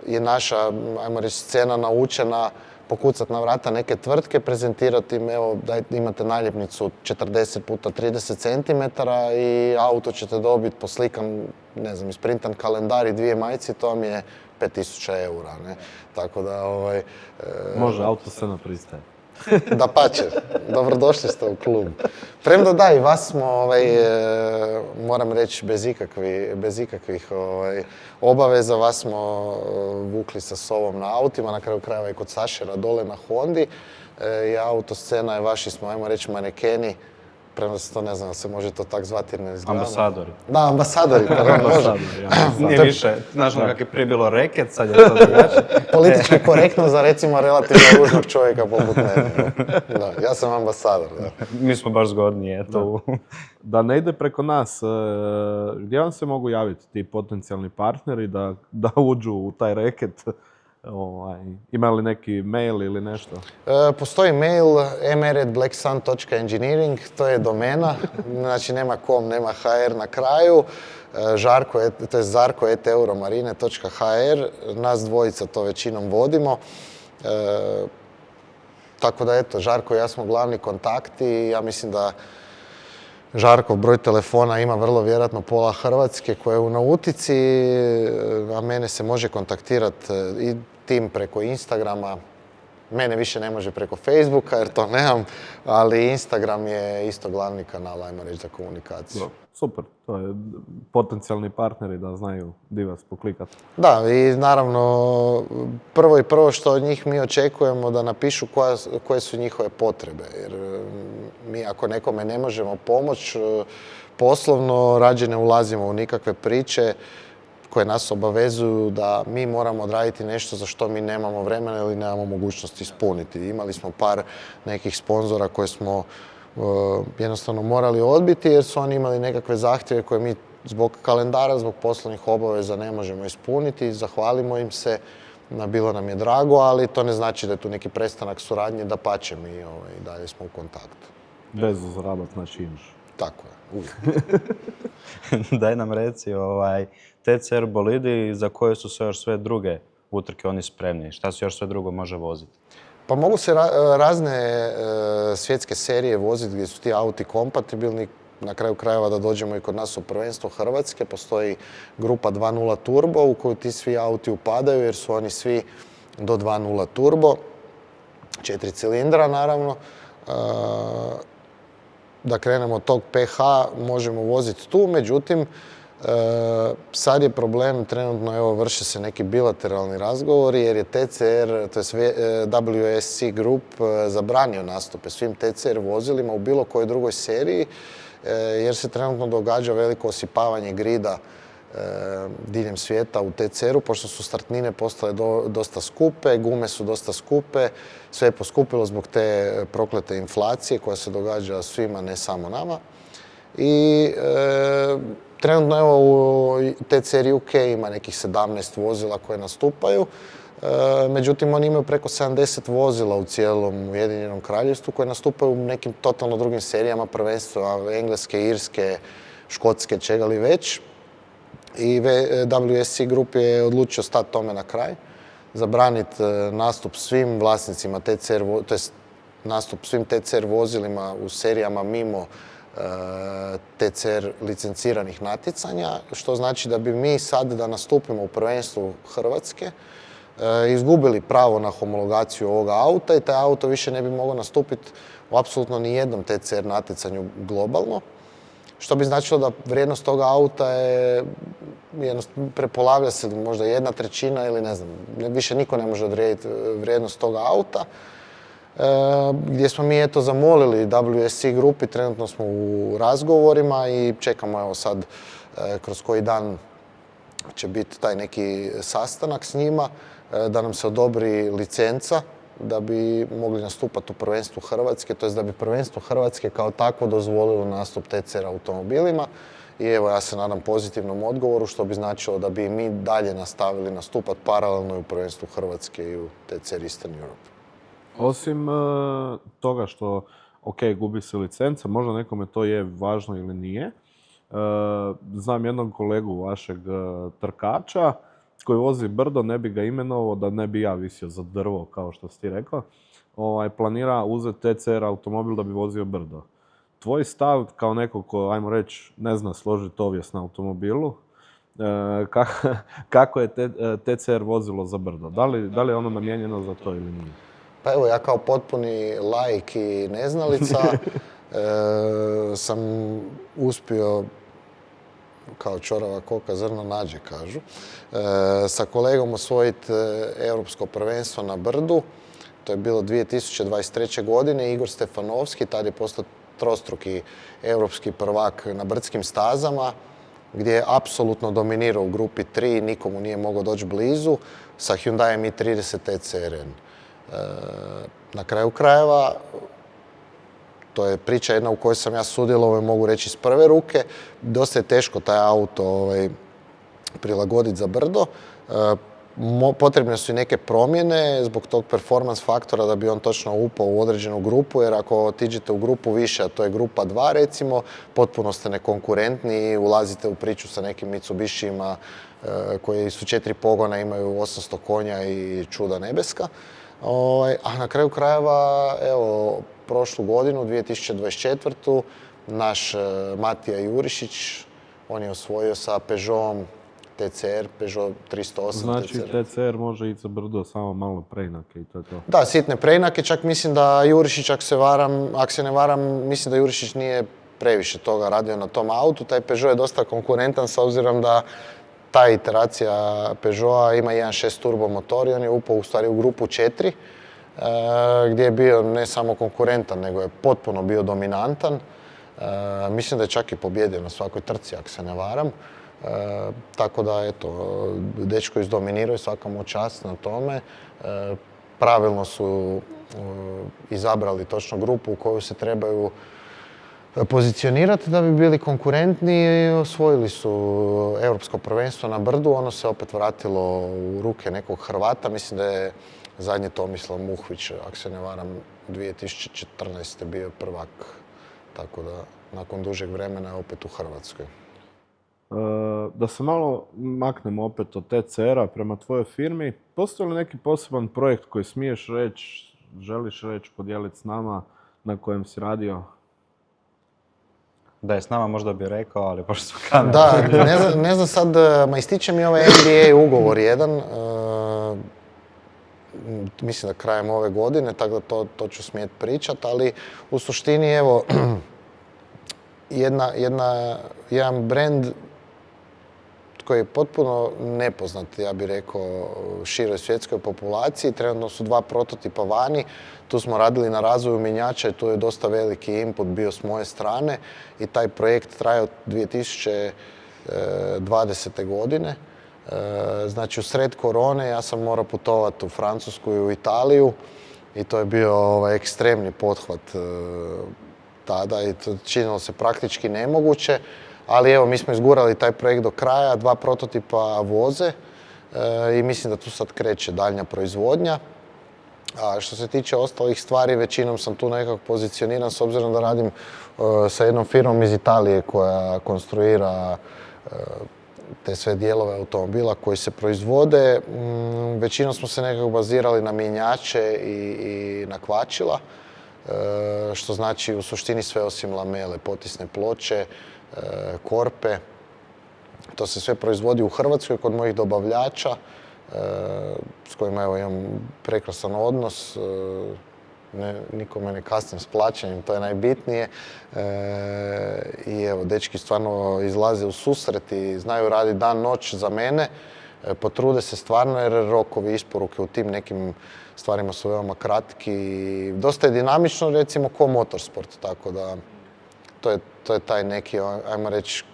je naša, ajmo reći, scena naučena pokucati na vrata neke tvrtke, prezentirati im, evo, da imate naljepnicu 40 puta 30 cm i auto ćete dobiti poslikan, ne znam, isprintan kalendar i 2 majice, to vam je 5000 eura, ne? Tako da, Može, autoscena pristaje. Dapače, dobrodošli ste u klub. Premda da, i vas smo, moram reći, bez ikakvih obaveza, vas smo vukli sa sobom na autima, na kraju krajeva i kod Sašera dole na Hondi. I autoscena je vaši smo, ajmo reći, manekeni. Premda se to ne znam, se može to tak zvati jer ne izgledamo. Ambasadori. Da, ambasadori, pardon, može. Nije više, znaš kak je prije bilo reket, sad je to drugačije. Politički korektno za recimo relativno ružnog čovjeka poput mene. Da, ja sam ambasador. Da. Mi smo baš zgodniji, eto. Da ne ide preko nas, gdje vam se mogu javiti ti potencijalni partneri da uđu u taj reket? Ima li neki mail ili nešto? Postoji mail mr@blacksun.engineering, to je domena, znači nema com, nema hr na kraju. To je zarko@euromarine.hr, nas dvojica to većinom vodimo. Tako da eto, Žarko i ja smo glavni kontakti i ja mislim da Žarkov broj telefona ima vrlo vjerojatno pola Hrvatske koje je u nautici, a mene se može kontaktirati i tim preko Instagrama. Mene više ne može preko Facebooka jer to nemam, ali Instagram je isto glavni kanal, ajmo reći, za komunikaciju. Super, to je potencijalni partneri da znaju di vas poklikati. Da, i naravno prvo što od njih mi očekujemo da napišu koje su njihove potrebe. Jer mi ako nekome ne možemo pomoći poslovno, rađe ne ulazimo u nikakve priče koje nas obavezuju da mi moramo odraditi nešto za što mi nemamo vremena ili nemamo mogućnosti ispuniti. Imali smo par nekih sponzora koje smo jednostavno morali odbiti jer su oni imali nekakve zahtjeve koje mi zbog kalendara, zbog poslovnih obaveza ne možemo ispuniti. Zahvalimo im se, bilo nam je drago, ali to ne znači da je tu neki prestanak suradnje, dapače, mi i dalje smo u kontaktu. Bez rabat znači imaš. Tako je, uvijek. Daj nam reci, TCR bolidi za koje su se još sve druge utrke oni spremni? Šta se još sve drugo može voziti? Pa mogu se razne svjetske serije voziti gdje su ti auti kompatibilni. Na kraju krajeva da dođemo i kod nas u prvenstvo Hrvatske. Postoji grupa 2.0 turbo u koju ti svi auti upadaju jer su oni svi do 2.0 turbo. 4 cilindra naravno. Da krenemo od tog PH možemo voziti tu, međutim sad je problem, trenutno evo vrše se neki bilateralni razgovori jer je TCR, to je WSC Group, zabranio nastupe svim TCR vozilima u bilo kojoj drugoj seriji jer se trenutno događa veliko osipavanje grida diljem svijeta u TCR-u, pošto su startnine postale dosta skupe, gume su dosta skupe, sve je poskupilo zbog te proklete inflacije koja se događa svima, ne samo nama. I trenutno evo u TCR UK ima nekih 17 vozila koje nastupaju, međutim oni imaju preko 70 vozila u cijelom Ujedinjenom Kraljevstvu koje nastupaju u nekim totalno drugim serijama, prvenstveno engleske, irske, škotske, čega li već. I WSC Group je odlučio stati tome na kraj, zabraniti nastup svim vlasnicima TCR, to jest nastup svim TCR vozilima u serijama mimo TCR licenciranih natjecanja, što znači da bi mi sad da nastupimo u prvenstvu Hrvatske izgubili pravo na homologaciju ovoga auta i taj auto više ne bi mogao nastupiti u apsolutno ni jednom TCR natjecanju globalno. Što bi značilo da vrijednost toga auta je, prepolavlja se možda 1/3 ili ne znam, više niko ne može odrediti vrijednost toga auta. gdje smo mi eto zamolili WSC grupi, trenutno smo u razgovorima i čekamo evo sad kroz koji dan će biti taj neki sastanak s njima, da nam se odobri licenca da bi mogli nastupati u prvenstvu Hrvatske, to jest da bi prvenstvo Hrvatske kao takvo dozvolilo nastup TCR automobilima. I evo, ja se nadam pozitivnom odgovoru, što bi značilo da bi mi dalje nastavili nastupati paralelno i u prvenstvu Hrvatske i u TCR Eastern Europe. Osim toga što, ok, gubi se licenca, možda nekome to je važno ili nije. Znam jednog kolegu vašeg trkača koji vozi brdo, ne bi ga imenovao da ne bi ja visio za drvo, kao što si ti rekao. Planira uzeti TCR automobil da bi vozio brdo. Tvoj stav kao neko ko, ajmo reći, ne zna složiti ovijes na automobilu, kako je TCR vozilo za brdo? Da li je ono namijenjeno za to ili nije? Pa evo, ja kao potpuni laik i neznalica sam uspio, kao čorava koka zrno nađe, kažu, sa kolegom osvojiti europsko prvenstvo na brdu. To je bilo 2023. godine. Igor Stefanovski, tad je postao trostruki europski prvak na brdskim stazama, gdje je apsolutno dominirao u grupi 3, nikomu nije mogao doći blizu, sa Hyundai i30 TCR-N. Na kraju krajeva, to je priča jedna u kojoj sam ja sudjelovao, mogu reći iz prve ruke. Dosta je teško taj auto prilagoditi za brdo. Potrebne su i neke promjene zbog tog performance faktora da bi on točno upao u određenu grupu, jer ako otiđete u grupu više, a to je grupa 2 recimo, potpuno ste nekonkurentni i ulazite u priču sa nekim Mitsubishima koji su 4 pogona, imaju 800 konja i čuda nebeska. A na kraju krajeva, evo, prošlu godinu, 2024. naš Matija Jurišić, on je osvojio sa Peugeotom TCR, Peugeot 308 Znači TCR. TCR može ići za brdo, samo malo preinake i to je to. Da, sitne preinake, čak mislim da Jurišić, ako se ne varam, mislim da Jurišić nije previše toga radio na tom autu. Taj Peugeot je dosta konkurentan s obzirom da ta iteracija Peugeota ima 1.6 turbo motor i on je upao u stvari u grupu 4, gdje je bio ne samo konkurentan, nego je potpuno bio dominantan. Mislim da je čak i pobjedio na svakoj trci, ako se ne varam. Tako da, eto, dečko izdominirao i svaka mu čast na tome. Pravilno su izabrali točno grupu u koju se trebaju pozicionirati da bi bili konkurentni i osvojili su europsko prvenstvo na brdu. Ono se opet vratilo u ruke nekog Hrvata. Mislim da je zadnji Tomislav Muhvić, ako se ne varam, 2014. bio prvak. Tako da, nakon dužeg vremena je opet u Hrvatskoj. Da se malo maknemo opet od TCR-a prema tvojoj firmi, postoji li neki poseban projekt koji smiješ reći, želiš reći, podijeliti s nama, na kojem si radio? Da je s nama možda bi rekao, ali pošto smo kamere. Da, ne znam sad, ma ističe mi ovaj NBA ugovor jedan, mislim da krajem ove godine, tako da to ću smjeti pričati, ali u suštini, evo, jedan brand koji je potpuno nepoznat, ja bih rekao, široj svjetskoj populaciji. Trenutno su 2 prototipa vani. Tu smo radili na razvoju mjenjača i tu je dosta veliki input bio s moje strane. I taj projekt traje od 2020. godine. Znači, u sred korone ja sam morao putovati u Francusku i u Italiju i to je bio ekstremni pothvat tada i to činilo se praktički nemoguće. Ali evo, mi smo izgurali taj projekt do kraja, 2 prototipa voze i mislim da tu sad kreće daljnja proizvodnja. A što se tiče ostalih stvari, većinom sam tu nekako pozicioniran s obzirom da radim sa jednom firmom iz Italije koja konstruira te sve dijelove automobila koji se proizvode. Većinom smo se nekako bazirali na mjenjače i na kvačila, što znači u suštini sve osim lamele, potisne ploče, korpe. To se sve proizvodi u Hrvatskoj kod mojih dobavljača s kojima evo, imam prekrasan odnos. Nikome ne kasnim s plaćanjem, to je najbitnije. I evo, dečki stvarno izlaze u susret i znaju raditi dan, noć za mene. potrude se stvarno jer rokovi isporuke u tim nekim stvarima su veoma kratki i dosta je dinamično, recimo, ko motorsport, tako da to je taj neki, ajmo reći,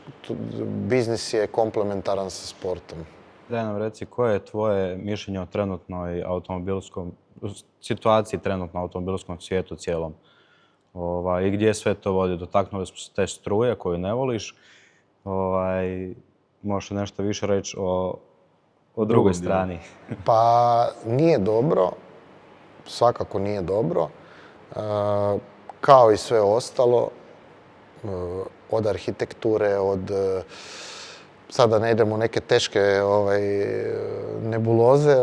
biznis je komplementaran sa sportom. Daj nam reci, koje je tvoje mišljenje o trenutnoj situaciji trenutno u automobilskom svijetu cijelom? I gdje sve to vodi? Dotaknuli smo se te struje koju ne voliš. Možeš nešto više reći o drugoj strani? Pa nije dobro, svakako nije dobro. Kao i sve ostalo, od arhitekture, sada ne idemo u neke teške nebuloze,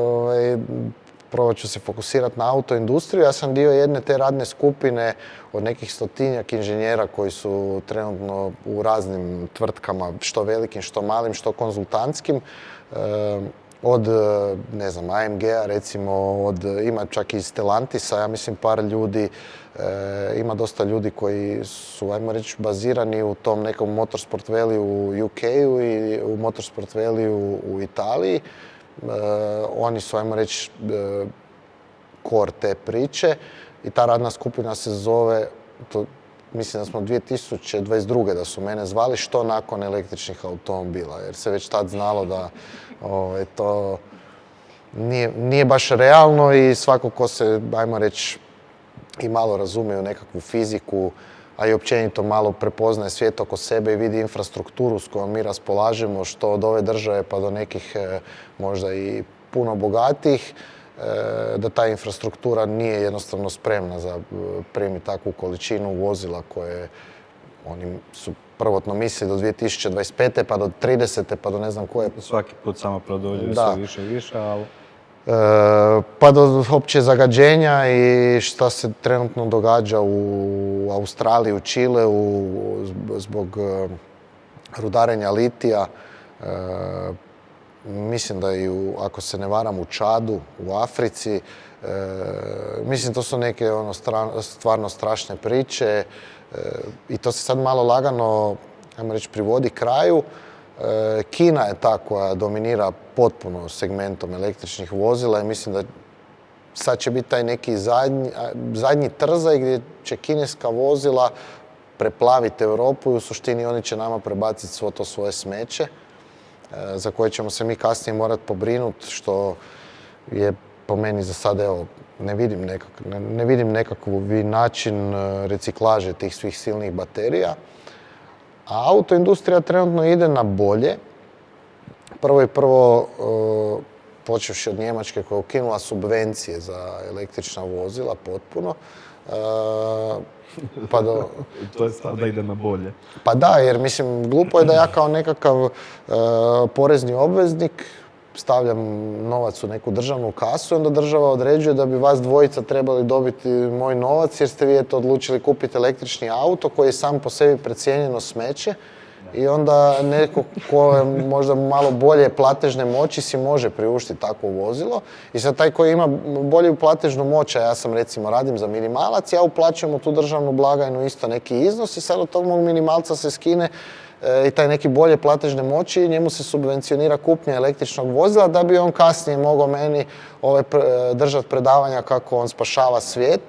probat ću se fokusirati na autoindustriju. Ja sam dio jedne te radne skupine od nekih 100-tinjak inženjera koji su trenutno u raznim tvrtkama, što velikim, što malim, što konzultantskim. Od, ne znam, AMG-a recimo, ima čak i Stellantisa, ja mislim par ljudi, ima dosta ljudi koji su, ajmo reći, bazirani u tom nekom Motorsport Valley u UK-u i u Motorsport Valley u Italiji. Oni su, ajmo reći, core te priče i ta radna skupina se zove, mislim da smo 2022. da su mene zvali što nakon električnih automobila, jer se već tad znalo da to nije baš realno i svako ko se, ajmo reći, i malo razumije u nekakvu fiziku, a i općenito malo prepoznaje svijet oko sebe i vidi infrastrukturu s kojom mi raspolažemo, što od ove države pa do nekih možda i puno bogatijih, da ta infrastruktura nije jednostavno spremna za primiti takvu količinu vozila koje oni su prvotno mislili do 2025. pa do 30. pa do ne znam koje. Svaki put samo produljuju sve više i više, ali... Pa do opće zagađenja i šta se trenutno događa u Australiji, u Čileu zbog rudarenja litija. Mislim da i ako se ne varam, u Čadu, u Africi. Mislim to su neke stvarno strašne priče i to se sad malo lagano, ajmo reći, privodi kraju. Kina je ta koja dominira potpuno segmentom električnih vozila i mislim da sad će biti taj neki zadnji trzaj gdje će kineska vozila preplaviti Europu i u suštini oni će nama prebaciti svo to svoje smeće za koje ćemo se mi kasnije morati pobrinuti, što je po meni za sad, evo, ne vidim nekakav način reciklaže tih svih silnih baterija. A autoindustrija trenutno ide na bolje. Prvo, počevši od Njemačke koja je ukinula subvencije za električna vozila potpuno. To je sad da ide na bolje. Pa da, jer mislim, glupo je da ja kao nekakav porezni obveznik stavljam novac u neku državnu kasu i onda država određuje da bi vas dvojica trebali dobiti moj novac jer ste vi eto odlučili kupiti električni auto koji je sam po sebi precijenjeno smeće i onda neko ko je možda malo bolje platežne moći si može priuštiti takvo vozilo i sad taj koji ima bolju platežnu moć, a ja sam recimo radim za minimalac, ja uplaćujem u tu državnu blagajnu isto neki iznos i sad od tog mog minimalca se skine i taj neki bolje platežne moći i njemu se subvencionira kupnja električnog vozila da bi on kasnije mogao meni držati predavanja kako on spašava svijet,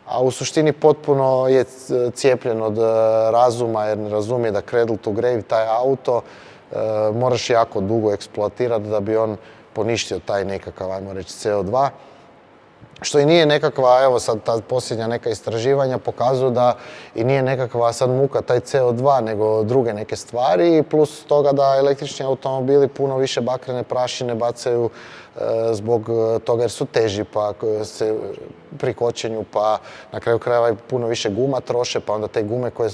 a u suštini potpuno je cijepljen od razuma jer ne razumije da cradle to grave taj auto moraš jako dugo eksploatirati da bi on poništio taj nekakav, ajmo reći, CO2. Što i nije nekakva, evo sad ta posljednja neka istraživanja pokazuju da i nije nekakva sad muka taj CO2, nego druge neke stvari i plus toga da električni automobili puno više bakrene prašine bacaju zbog toga jer su teži pa se pri kočenju pa na kraju krajeva i puno više guma troše pa onda te gume koje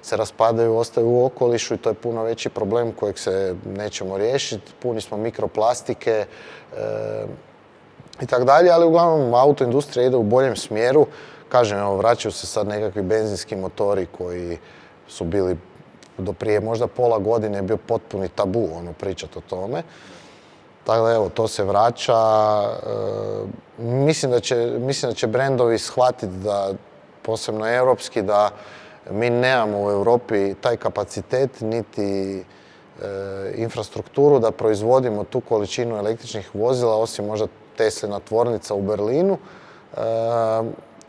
se raspadaju ostaju u okolišu i to je puno veći problem kojeg se nećemo riješiti. Puni smo mikroplastike i tako dalje, ali uglavnom autoindustrija ide u boljem smjeru. Kažem, evo, vraćaju se sad nekakvi benzinski motori koji su bili do prije možda pola godine je bio potpuni tabu pričati o tome. Tako da evo, to se vraća. Mislim da će brendovi shvatiti da, posebno europski, da mi nemamo u Europi taj kapacitet niti infrastrukturu da proizvodimo tu količinu električnih vozila, osim možda Teslina tvornica u Berlinu,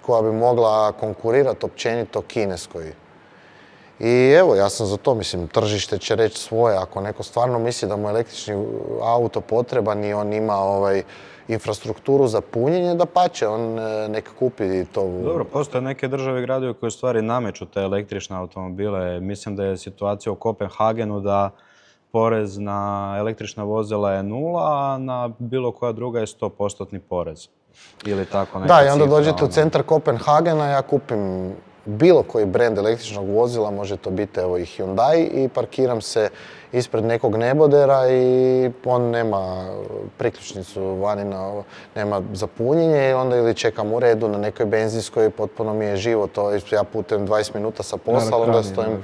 koja bi mogla konkurirati općenito kineskoj. I evo, ja sam za to, mislim, tržište će reći svoje. Ako neko stvarno misli da mu električni auto potreban i on ima infrastrukturu za punjenje, dapače, on nek kupi to. Dobro, postoje neke države i gradovi koji u stvari nameću te električne automobile. Mislim da je situacija u Kopenhagenu da porez na električna vozila je 0, a na bilo koja druga je 100% porez. Ili tako neka Da, i onda cifra, dođete u centar Kopenhagena, ja kupim bilo koji brend električnog vozila, može to biti evo i Hyundai, i parkiram se ispred nekog nebodera i on nema priključnicu vani, nema za punjenje, i onda ili čekam u redu na nekoj benzinskoj, potpuno mi je živo to, ja putujem 20 minuta sa posla, onda stojim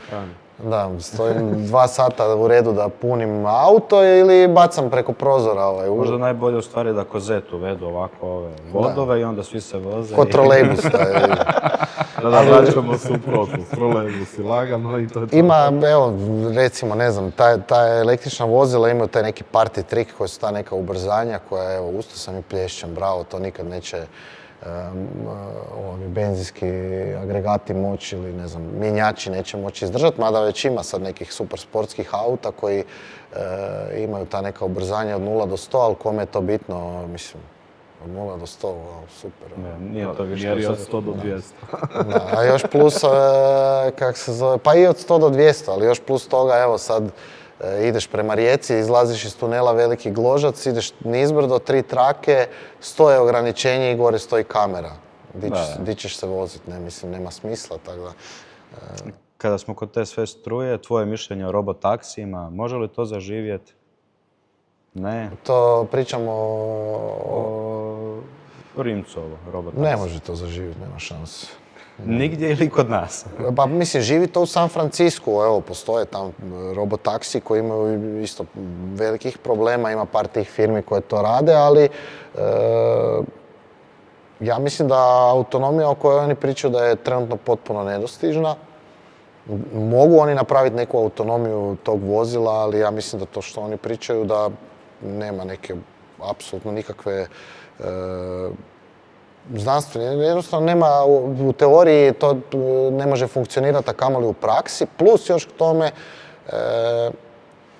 2 sata u redu da punim auto ili bacam preko prozora. Možda najbolje u stvari da Kozet uvedu ovako ove vodove i onda svi se voze. Ko trolejbus. Da vraćamo se u prošlost, trolejbusi, lagano i to je to. Ima, evo, recimo, ne znam, ta električna vozila imaju taj neki party trik koji su ta neka ubrzanja koja, evo, usto sam i plješćem, bravo, to nikad neće benzinski agregati moći ili, ne znam, mjenjači neće moći izdržati, mada već ima sad nekih super sportskih auta koji imaju ta neka ubrzanja od 0 do 100, ali kome je to bitno, mislim, od 0 do 100, wow, super. Ne, nije to više. Mjeri od 100 do 200. Da, a još plus, kak se zove, pa i od 100 do 200, ali još plus toga, evo sad, ideš prema Rijeci, izlaziš iz tunela Veliki Gložac, ideš nizbrdo, 3 trake, stoje ograničenje i gore stoji kamera. Di ćeš se voziti, ne, mislim, nema smisla, tako da. Kada smo kod te sve struje, tvoje mišljenje o robotaksijima, može li to zaživjeti? Ne. To pričamo o Rimcovo, robotaksiji. Ne može to zaživjeti, nema šanse. Nigdje ili kod nas? Pa mislim, živi to u San Francisku, evo, postoje tam robotaksi koji imaju isto velikih problema, ima par tih firmi koje to rade, ali ja mislim da autonomija o kojoj oni pričaju da je trenutno potpuno nedostižna. Mogu oni napraviti neku autonomiju tog vozila, ali ja mislim da to što oni pričaju da nema neke, apsolutno nikakve znanstvene, jednostavno nema, u teoriji to ne može funkcionirati, a kamoli u praksi, plus još k tome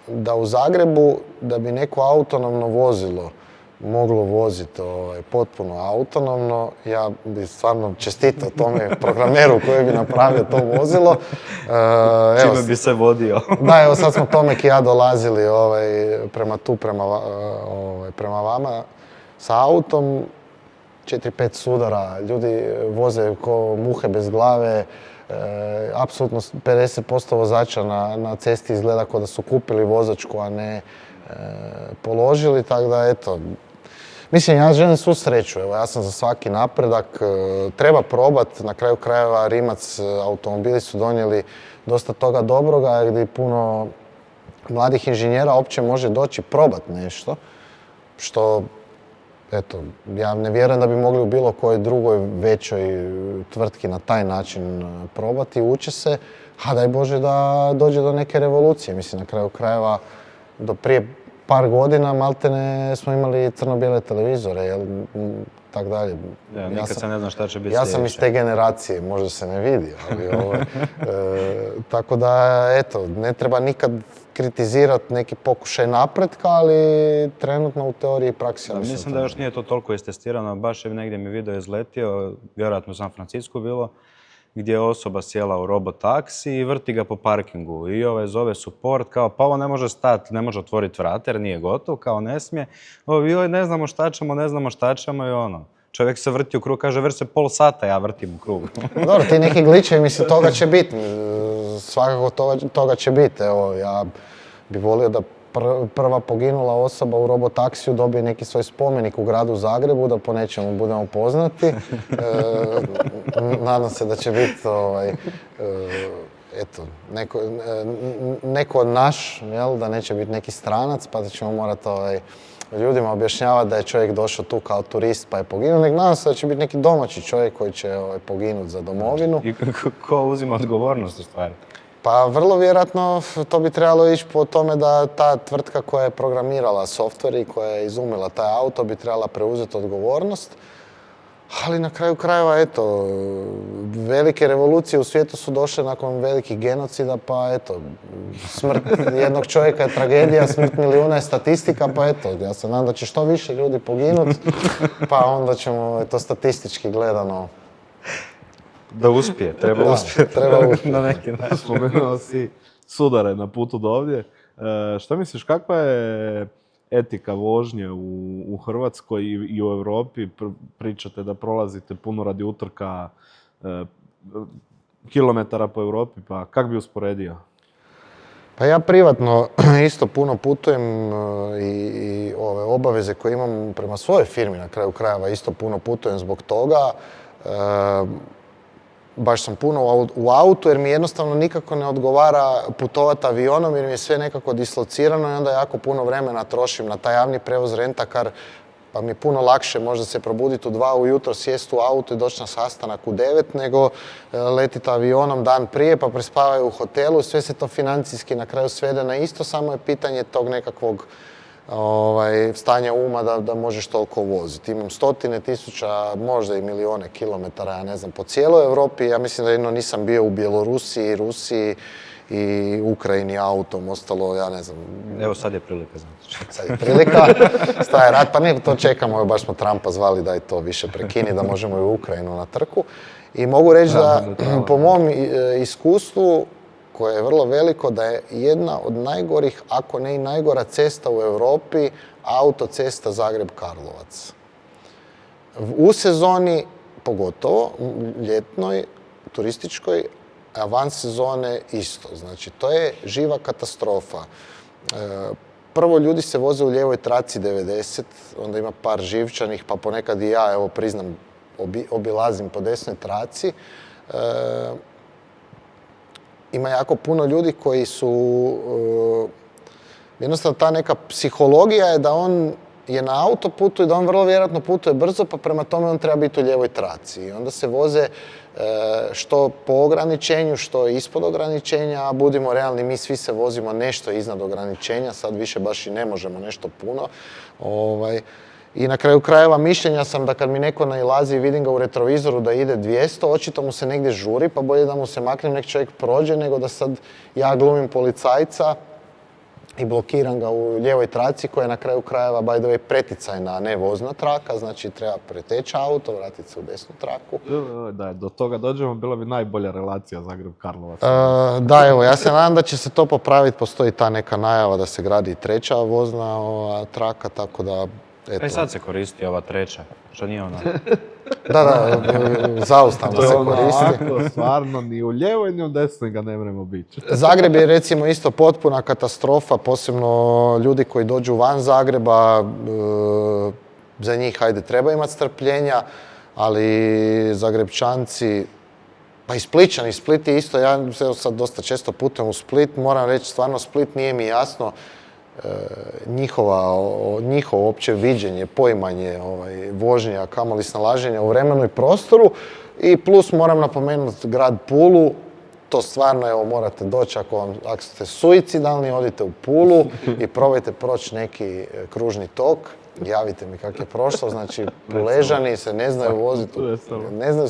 da u Zagrebu, da bi neko autonomno vozilo moglo voziti potpuno autonomno, ja bi stvarno čestitao tome programeru koji bi napravio to vozilo. Čime bi se vodio? Da, evo sad smo Tomek i ja dolazili prema vama sa autom, 4-5 sudara, ljudi voze ko muhe bez glave, apsolutno 50% vozača na cesti izgleda kao da su kupili vozačku, a ne položili, tako da eto. Mislim, ja želim svu sreću, evo, ja sam za svaki napredak, treba probat, na kraju krajeva Rimac automobili su donijeli dosta toga dobroga, gdje puno mladih inženjera uopće može doći probat nešto, što, eto, ja ne vjerujem da bi mogli u bilo kojoj drugoj većoj tvrtki na taj način probati, uče se, a daj Bože da dođe do neke revolucije, mislim, na kraju krajeva, do prije par godina maltene smo imali crno-bijele televizore, tak dalje. Nikad se ne zna šta će biti sljedeće. Ja sam iz te generacije, možda se ne vidi, ali tako da, eto, ne treba nikad kritizirati neki pokušaj napretka, ali trenutno u teoriji i praksi. Mislim da još nije to toliko istestirano, baš je negdje mi video izletio, vjerojatno u San Francisku bilo, gdje je osoba sjela u robotaksi i vrti ga po parkingu. I zove support, kao pa ovo ne može stati, ne može otvoriti vrata jer nije gotov, kao ne smije. Joj, ne znamo šta ćemo i ono. Čovjek se vrti u krug, kaže vrti se pol sata, ja vrtim u krug. Dobro, ti neki gličevi, mislim, toga će biti. Svakako toga će biti. Evo, ja bih volio da prva poginula osoba u robotaksiju dobije neki svoj spomenik u gradu Zagrebu, da po nečemu budemo poznati. Nadam se da će biti neko naš, da neće biti neki stranac, pa da ćemo morati ljudima objašnjavati da je čovjek došao tu kao turist pa je poginuo. Nadam se da će biti neki domaći čovjek koji će poginuti za domovinu. I ko uzima odgovornost u stvari? Pa vrlo vjerojatno to bi trebalo ići po tome da ta tvrtka koja je programirala softver i koja je izumila taj auto bi trebala preuzeti odgovornost. Ali na kraju krajeva, eto, velike revolucije u svijetu su došle nakon velikih genocida, pa eto, smrt jednog čovjeka je tragedija, smrt milijuna je statistika, pa eto, ja se nadam da će što više ljudi poginuti, pa onda ćemo, eto, statistički gledano... Da uspije, treba uspjeti. Treba uspjeti. Na neki način. Spomenuo si sudare na putu do ovdje. Šta misliš, kakva je etika vožnje u Hrvatskoj i u Europi? Pričate da prolazite puno radi utrka kilometara po Europi, pa kak bi usporedio? Pa ja privatno isto puno putujem i ove obaveze koje imam prema svojoj firmi na kraju krajeva isto puno putujem zbog toga. Baš sam puno u autu jer mi jednostavno nikako ne odgovara putovati avionom jer mi je sve nekako dislocirano i onda jako puno vremena trošim na taj javni prevoz rentakar, pa mi je puno lakše možda se probuditi u 2 ujutro, sjesti u auto i doći na sastanak u 9 nego letiti avionom dan prije pa prespavaju u hotelu. Sve se to financijski na kraju svede na isto, samo je pitanje tog nekakvog stanja uma da možeš toliko voziti. Imam stotine tisuća, možda i milijone kilometara, ja ne znam, po cijeloj Europi. Ja mislim da jedno nisam bio u Bjelorusiji, Rusiji i Ukrajini autom, ostalo, ja ne znam. Evo sad je prilika, znači. Sad je prilika, staje rat, pa ne, to čekamo, baš smo Trumpa zvali da je to više prekini, da možemo i u Ukrajinu na trku. I mogu reći da po mom iskustvu, koje je vrlo veliko, da je jedna od najgorih, ako ne i najgora cesta u Europi, autocesta Zagreb-Karlovac. U sezoni, pogotovo, ljetnoj, turističkoj, a van sezone isto. Znači, to je živa katastrofa. Prvo, ljudi se voze u lijevoj traci 90, onda ima par živčanih, pa ponekad i ja, evo priznam, obilazim po desnoj traci. Ima jako puno ljudi koji su, jednostavno ta neka psihologija je da on je na autoputu i da on vrlo vjerojatno putuje brzo, pa prema tome on treba biti u lijevoj traci. I onda se voze što po ograničenju, što ispod ograničenja, a budimo realni, mi svi se vozimo nešto iznad ograničenja, sad više baš i ne možemo nešto puno. I na kraju krajeva mišljenja sam da kad mi neko nailazi i vidim ga u retrovizoru da ide 200, očito mu se negdje žuri, pa bolje da mu se maknem, nek čovjek prođe, nego da sad ja glumim policajca i blokiram ga u lijevoj traci koja je na kraju krajeva, by the way, preticajna, a ne vozna traka, znači treba preteći auto, vratiti se u desnu traku. Da, do toga dođemo, bila bi najbolja relacija Zagreb-Karlovac. Da, evo, ja se nadam da će se to popraviti, postoji ta neka najava da se gradi i treća vozna traka, tako da... I sad se koristi ova treća, što nije ona. Da, zaustavno se koristi. Ovako, stvarno, ni u ljevoj ni u desnoj ga ne moramo biti. Zagreb je recimo isto potpuna katastrofa, posebno ljudi koji dođu van Zagreba, za njih, hajde, treba imati strpljenja, ali Zagrebčanci, pa i Splićani, Split je isto, ja sad dosta često putujem u Split, moram reći, stvarno Split nije mi jasno, njihovo opće viđenje, poimanje vožnje, a kamoli snalaženja u vremenu i prostoru. I plus moram napomenuti grad Pulu, to stvarno, evo, morate doći ako ste suicidalni, odite u Pulu i probajte proći neki kružni tok. Javite mi kako je prošlo, znači Puležani se ne znaju voziti.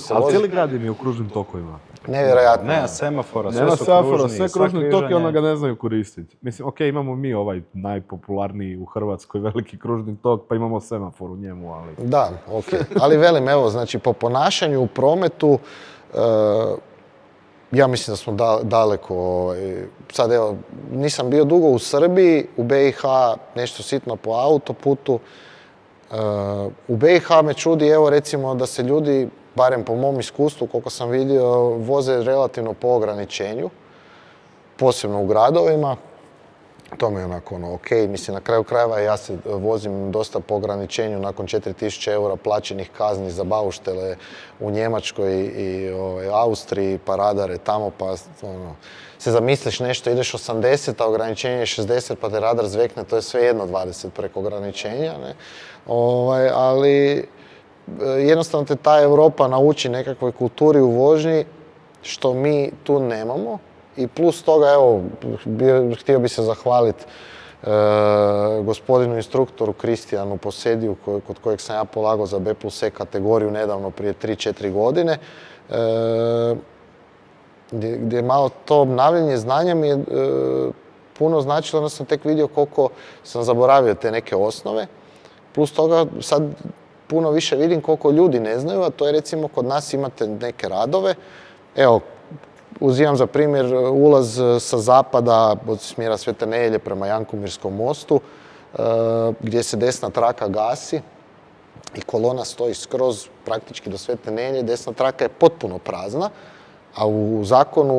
Ali cijeli grad im je u kružnim tokovima. Nevjerojatno. Nema semafora, Nema sve su semafora, kružni. sve kružni tok i onda ga ne znaju koristiti. Mislim, ok, imamo mi ovaj najpopularniji u Hrvatskoj veliki kružni tok, pa imamo semafor u njemu, ali... Da, ok. Ali velim, evo, znači po ponašanju u prometu, ja mislim da smo daleko. Sad evo, nisam bio dugo u Srbiji, u BiH nešto sitno po autoputu. U BiH me čudi, evo recimo, da se ljudi, barem po mom iskustvu, koliko sam vidio, voze relativno po ograničenju, posebno u gradovima. To mi je onako ok, mislim, na kraju krajeva ja se vozim dosta po ograničenju nakon 4000 eura plaćenih kazni za bauštele u Njemačkoj i Austriji, pa radare tamo, pa se zamisliš nešto, ideš 80, a ograničenje je 60, pa te radar zvekne, to je sve jedno 20 preko ograničenja, ne? Ali jednostavno te ta Europa nauči nekakvoj kulturi u vožnji, što mi tu nemamo. i plus toga, evo, htio bi se zahvaliti gospodinu instruktoru Kristijanu Posediju, kod kojeg sam ja polagao za B+E kategoriju nedavno, prije 3-4 godine, gdje malo to obnavljanje znanja mi je puno značilo, onda sam tek vidio koliko sam zaboravio te neke osnove. Plus toga sad puno više vidim koliko ljudi ne znaju, a to je recimo kod nas imate neke radove. Evo, uzimam za primjer ulaz sa zapada od smjera Svete Nedelje prema Jankomirskom mostu, gdje se desna traka gasi i kolona stoji skroz praktički do Svete Nedelje. Desna traka je potpuno prazna, a u zakonu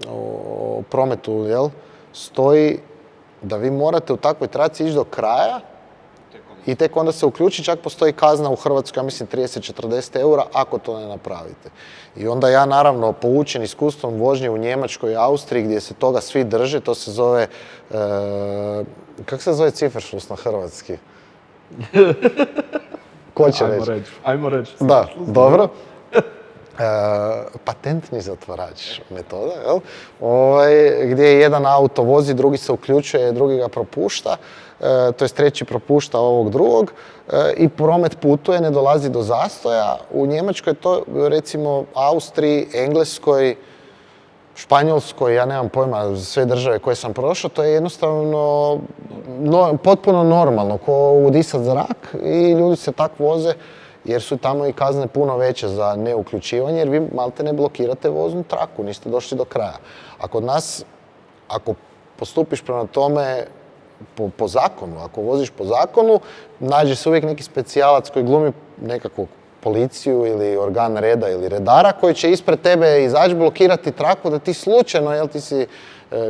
o prometu stoji da vi morate u takvoj traci ići do kraja i tek onda se uključi, čak postoji kazna u Hrvatskoj, ja mislim 30-40 eura ako to ne napravite. I onda ja naravno poučen iskustvom vožnje u Njemačkoj i Austriji gdje se toga svi drže, to se zove, kako se zove Ciferšlus na hrvatski? Ko će reći? Ajmo reći. Da, dobro. Patentni zatvorač metoda, jel? Gdje jedan auto vozi, drugi se uključuje, drugi ga propušta, to jest treći propušta ovog drugog i promet putuje, ne dolazi do zastoja. U Njemačkoj to, recimo, Austriji, Engleskoj, Španjolskoj, ja nemam pojma, sve države koje sam prošao, to je jednostavno potpuno normalno, ko udisat zrak i ljudi se tak voze jer su tamo i kazne puno veće za neuključivanje, jer vi malte ne blokirate voznu traku, niste došli do kraja. A kod nas, ako postupiš prema tome po zakonu, ako voziš po zakonu, nađe se uvijek neki specijalac koji glumi nekakvu policiju ili organ reda ili redara koji će ispred tebe izaći, blokirati traku da ti slučajno, jel ti si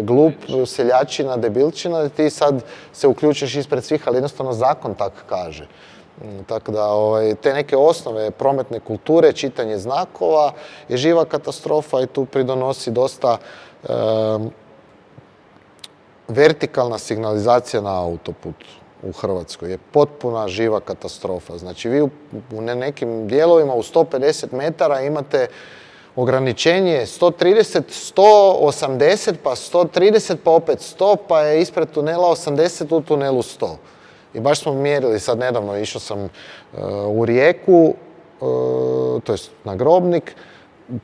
glup, seljačina, debilčina, da ti sad se uključiš ispred svih, ali jednostavno zakon tak kaže. Tako da te neke osnove prometne kulture, čitanje znakova je živa katastrofa i tu pridonosi dosta vertikalna signalizacija na autoputu u Hrvatskoj je potpuna živa katastrofa. Znači vi u nekim dijelovima u 150 metara imate ograničenje 130, 180, pa 130, pa opet 100, pa je ispred tunela 80, u tunelu 100. I baš smo mjerili sad nedavno, išao sam u Rijeku, to jest na Grobnik,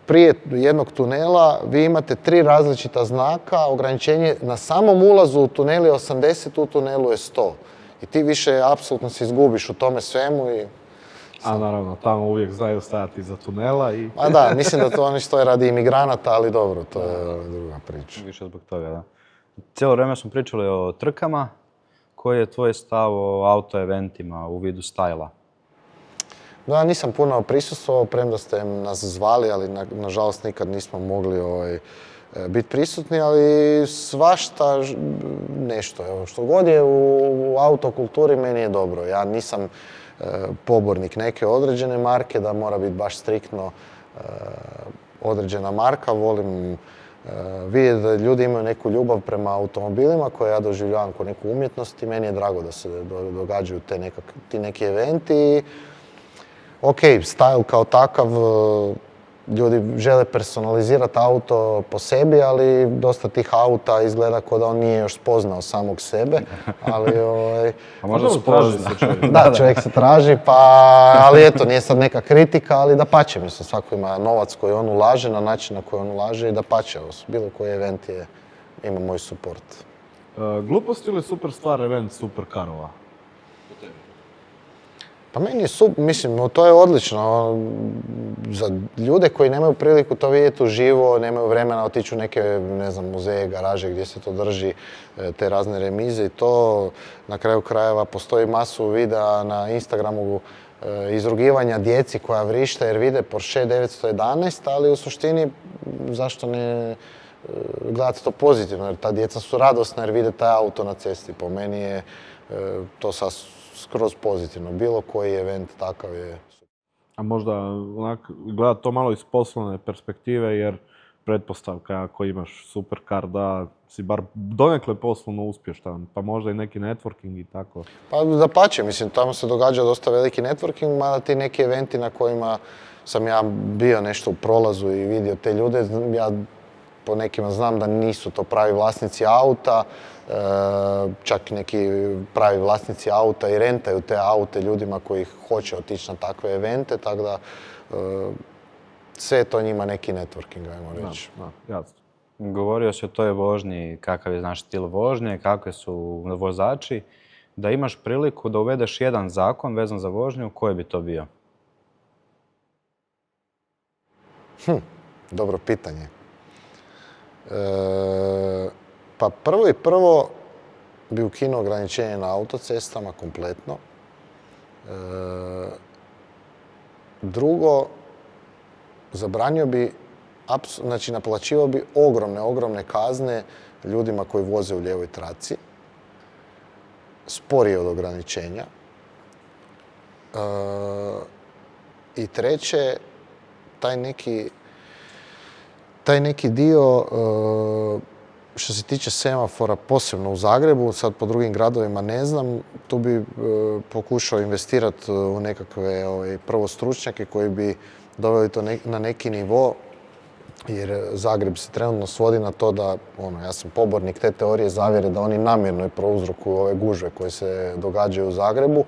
prije jednog tunela vi imate 3 različita znaka, ograničenje na samom ulazu u tunelu je 80, u tunelu je 100. I ti više apsolutno se izgubiš u tome svemu i... A naravno, tamo uvijek znaju stajati iza tunela i... A da, mislim da to oni stoje radi imigranata, ali dobro, to je druga priča. Više zbog toga, da. Cijelo vrijeme smo pričali o trkama. Koji je tvoj stav o auto-eventima u vidu stajla? Da, nisam puno prisustvovao, premda ste nas zvali, ali nažalost nikad nismo mogli biti prisutni, ali svašta nešto. Evo, što god je u autokulturi meni je dobro. Ja nisam pobornik neke određene marke, da mora biti baš striktno određena marka. Volim vidjeti da ljudi imaju neku ljubav prema automobilima koje ja doživljavam kao neku umjetnost i meni je drago da se događaju ti neki eventi. Ok, style kao takav, ljudi žele personalizirati auto po sebi, ali dosta tih auta izgleda kao da on nije još spoznao samog sebe. Ali, a možda spozna. Da, čovjek se traži, ali eto, nije sad neka kritika, ali dapače, mislim, svako ima novac koji on ulaže, na način na koji on ulaže i dapače, bilo koji event ima moj support. Glupost ili super stvar event superkarova? Pa meni je mislim, to je odlično. Za ljude koji nemaju priliku to vidjeti uživo, nemaju vremena otići u neke, ne znam, muzeje, garaže gdje se to drži, te razne remize i to. Na kraju krajeva postoji masu videa na Instagramu izrugivanja djeci koja vrište jer vide Porsche 911, ali u suštini zašto ne gledati to pozitivno, jer ta djeca su radosna jer vide taj auto na cesti. Po meni je to skroz pozitivno. Bilo koji event takav je. A možda gledati to malo iz poslovne perspektive, jer pretpostavka ako imaš superkar da si bar donekle poslovno uspješan, pa možda i neki networking i tako. Pa dapače, mislim, tamo se događa dosta veliki networking, mada ti neki eventi na kojima sam ja bio nešto u prolazu i vidio te ljude, ja po nekima znam da nisu to pravi vlasnici auta, čak neki pravi vlasnici auta i rentaju te aute ljudima koji hoće otići na takve evente, tako da sve je to njima neki networking, ajmo reći. Da, jasno. Govorio si o toj vožnji, kakav je naš stil vožnje, kakve su vozači. Da imaš priliku da uvedeš jedan zakon vezan za vožnju, koji bi to bio? Dobro pitanje. Pa prvo bi ukinuo ograničenje na autocestama kompletno. Drugo, zabranio bi, znači naplaćivao bi ogromne kazne ljudima koji voze u lijevoj traci. Sporije od ograničenja. I treće, taj neki dio, što se tiče semafora, posebno u Zagrebu, sad po drugim gradovima ne znam, tu bi pokušao investirati u nekakve prvo stručnjake koji bi doveli to na neki nivo, jer Zagreb se trenutno svodi na to da, ja sam pobornik te teorije zavjere da oni namjerno prouzrokuju ove gužve koje se događaju u Zagrebu,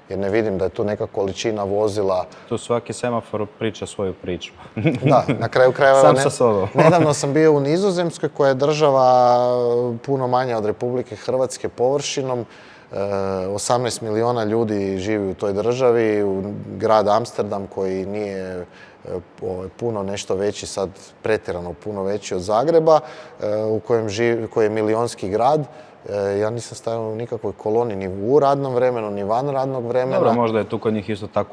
jer ne vidim da je tu neka količina vozila. Tu svaki semafor priča svoju priču. Da, na kraju krajeva. Sam sa sobom. Nedavno sam bio u Nizozemskoj koja je država puno manja od Republike Hrvatske površinom. 18 milijuna ljudi živi u toj državi, u grad Amsterdam koji nije puno nešto veći, sad pretjerano puno veći od Zagreba, u kojem živi, koji je milionski grad. Ja nisam stavio u nikakvoj koloni ni u radnom vremenu, ni van radnog vremena. Dobro, možda je tu kod njih isto ta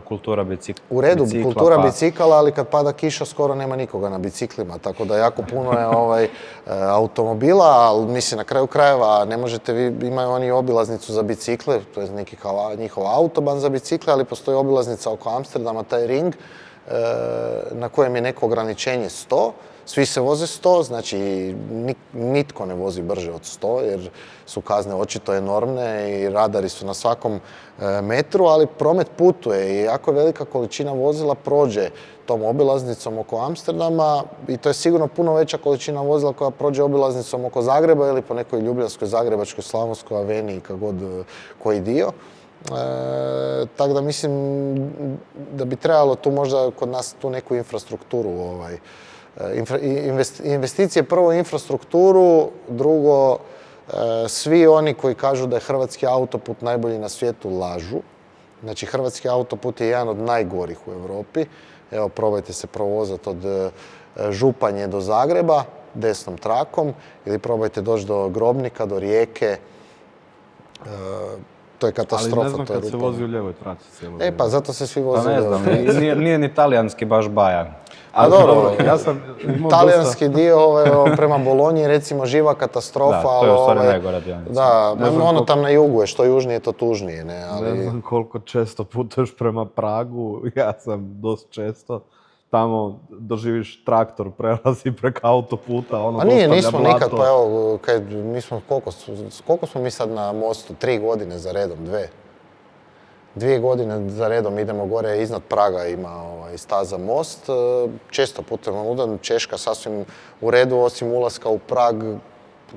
kultura bicikla. U redu, kultura bicikala, ali kad pada kiša skoro nema nikoga na biciklima, tako da jako puno je automobila, ali mislim na kraju krajeva ne možete vi, imaju oni obilaznicu za bicikle, to je neki njihov autoban za bicikle, ali postoji obilaznica oko Amsterdama, taj ring, na kojem je neko ograničenje 100. Svi se voze 100, znači nitko ne vozi brže od 100 jer su kazne očito enormne i radari su na svakom metru, ali promet putuje i jako velika količina vozila prođe tom obilaznicom oko Amsterdama i to je sigurno puno veća količina vozila koja prođe obilaznicom oko Zagreba ili po nekoj Ljubljanskoj, Zagrebačkoj, Slavonskoj aveniji, kako god koji dio. Tako da mislim da bi trebalo tu možda kod nas tu neku infrastrukturu investicije, prvo u infrastrukturu, drugo, svi oni koji kažu da je hrvatski autoput najbolji na svijetu lažu. Znači, hrvatski autoput je jedan od najgorih u Europi. Evo, probajte se provozati od Županje do Zagreba desnom trakom ili probajte doći do Grobnika, do Rijeke. To je katastrofa. Ali ne znam kad se vozi u lijevoj traci cijelo vrijeme. Pa zato se svi voze Pa ne znam, nije ni talijanski baš bajan. A dobro, ja sam talijanski dio prema Bolonji recimo živa katastrofa. Da, to je u stvari najgora dionica. Da, ono tam na jugu je, što južnije to tužnije. Ne znam koliko često putuješ prema Pragu, ja sam dosta često. Tamo doživiš traktor, prelazi preko autoputa, ono dostavlja blato. Nismo nikad, pa evo, mi smo, koliko smo mi sad na mostu? 3 godine za redom, 2 godine za redom idemo gore, iznad Praga ima staza most. Često putujemo udan, Češka sasvim u redu, osim ulaska u Prag,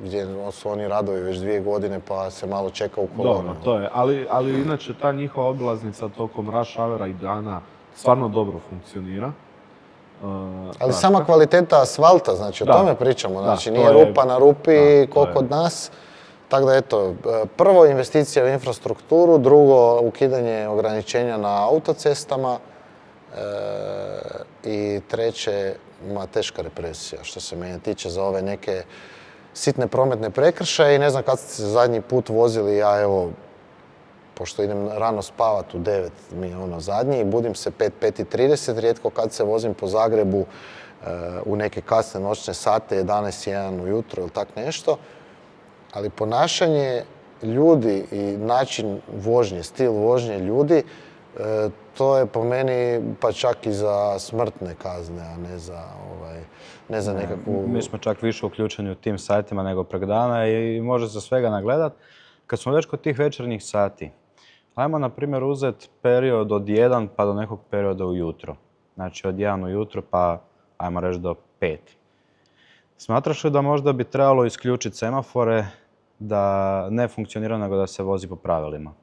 gdje su oni radovi već 2 godine pa se malo čeka u kolonu. Dobro, to je, ali inače ta njihova obilaznica tokom rush houra i dana stvarno dobro funkcionira. Ali sama kvaliteta asfalta, znači o tome pričamo, znači nije rupa na rupi ko kod nas. Tako da eto, prvo investicija u infrastrukturu, drugo ukidanje ograničenja na autocestama i treće, teška represija što se mene tiče za ove neke sitne prometne prekršaje i ne znam kad ste se zadnji put vozili, ja evo, pošto idem rano spavat u 9 mi je zadnji i budim se 5:30, rijetko kad se vozim po Zagrebu u neke kasne noćne sate, 11:01 ujutro ili tak nešto. Ali ponašanje ljudi i način vožnje, stil vožnje ljudi, to je po meni pa čak i za smrtne kazne, a ne za nekakvu... Mi smo čak više uključeni u tim sajtima nego prek dana i može se svega nagledat. Kad smo već kod tih večernjih sati, ajmo na primjer uzeti period od 1 pa do nekog perioda ujutro. Znači od 1 ujutro pa ajmo reći do 5. Smatraš li da možda bi trebalo isključiti semafore da ne funkcionira nego da se vozi po pravilima?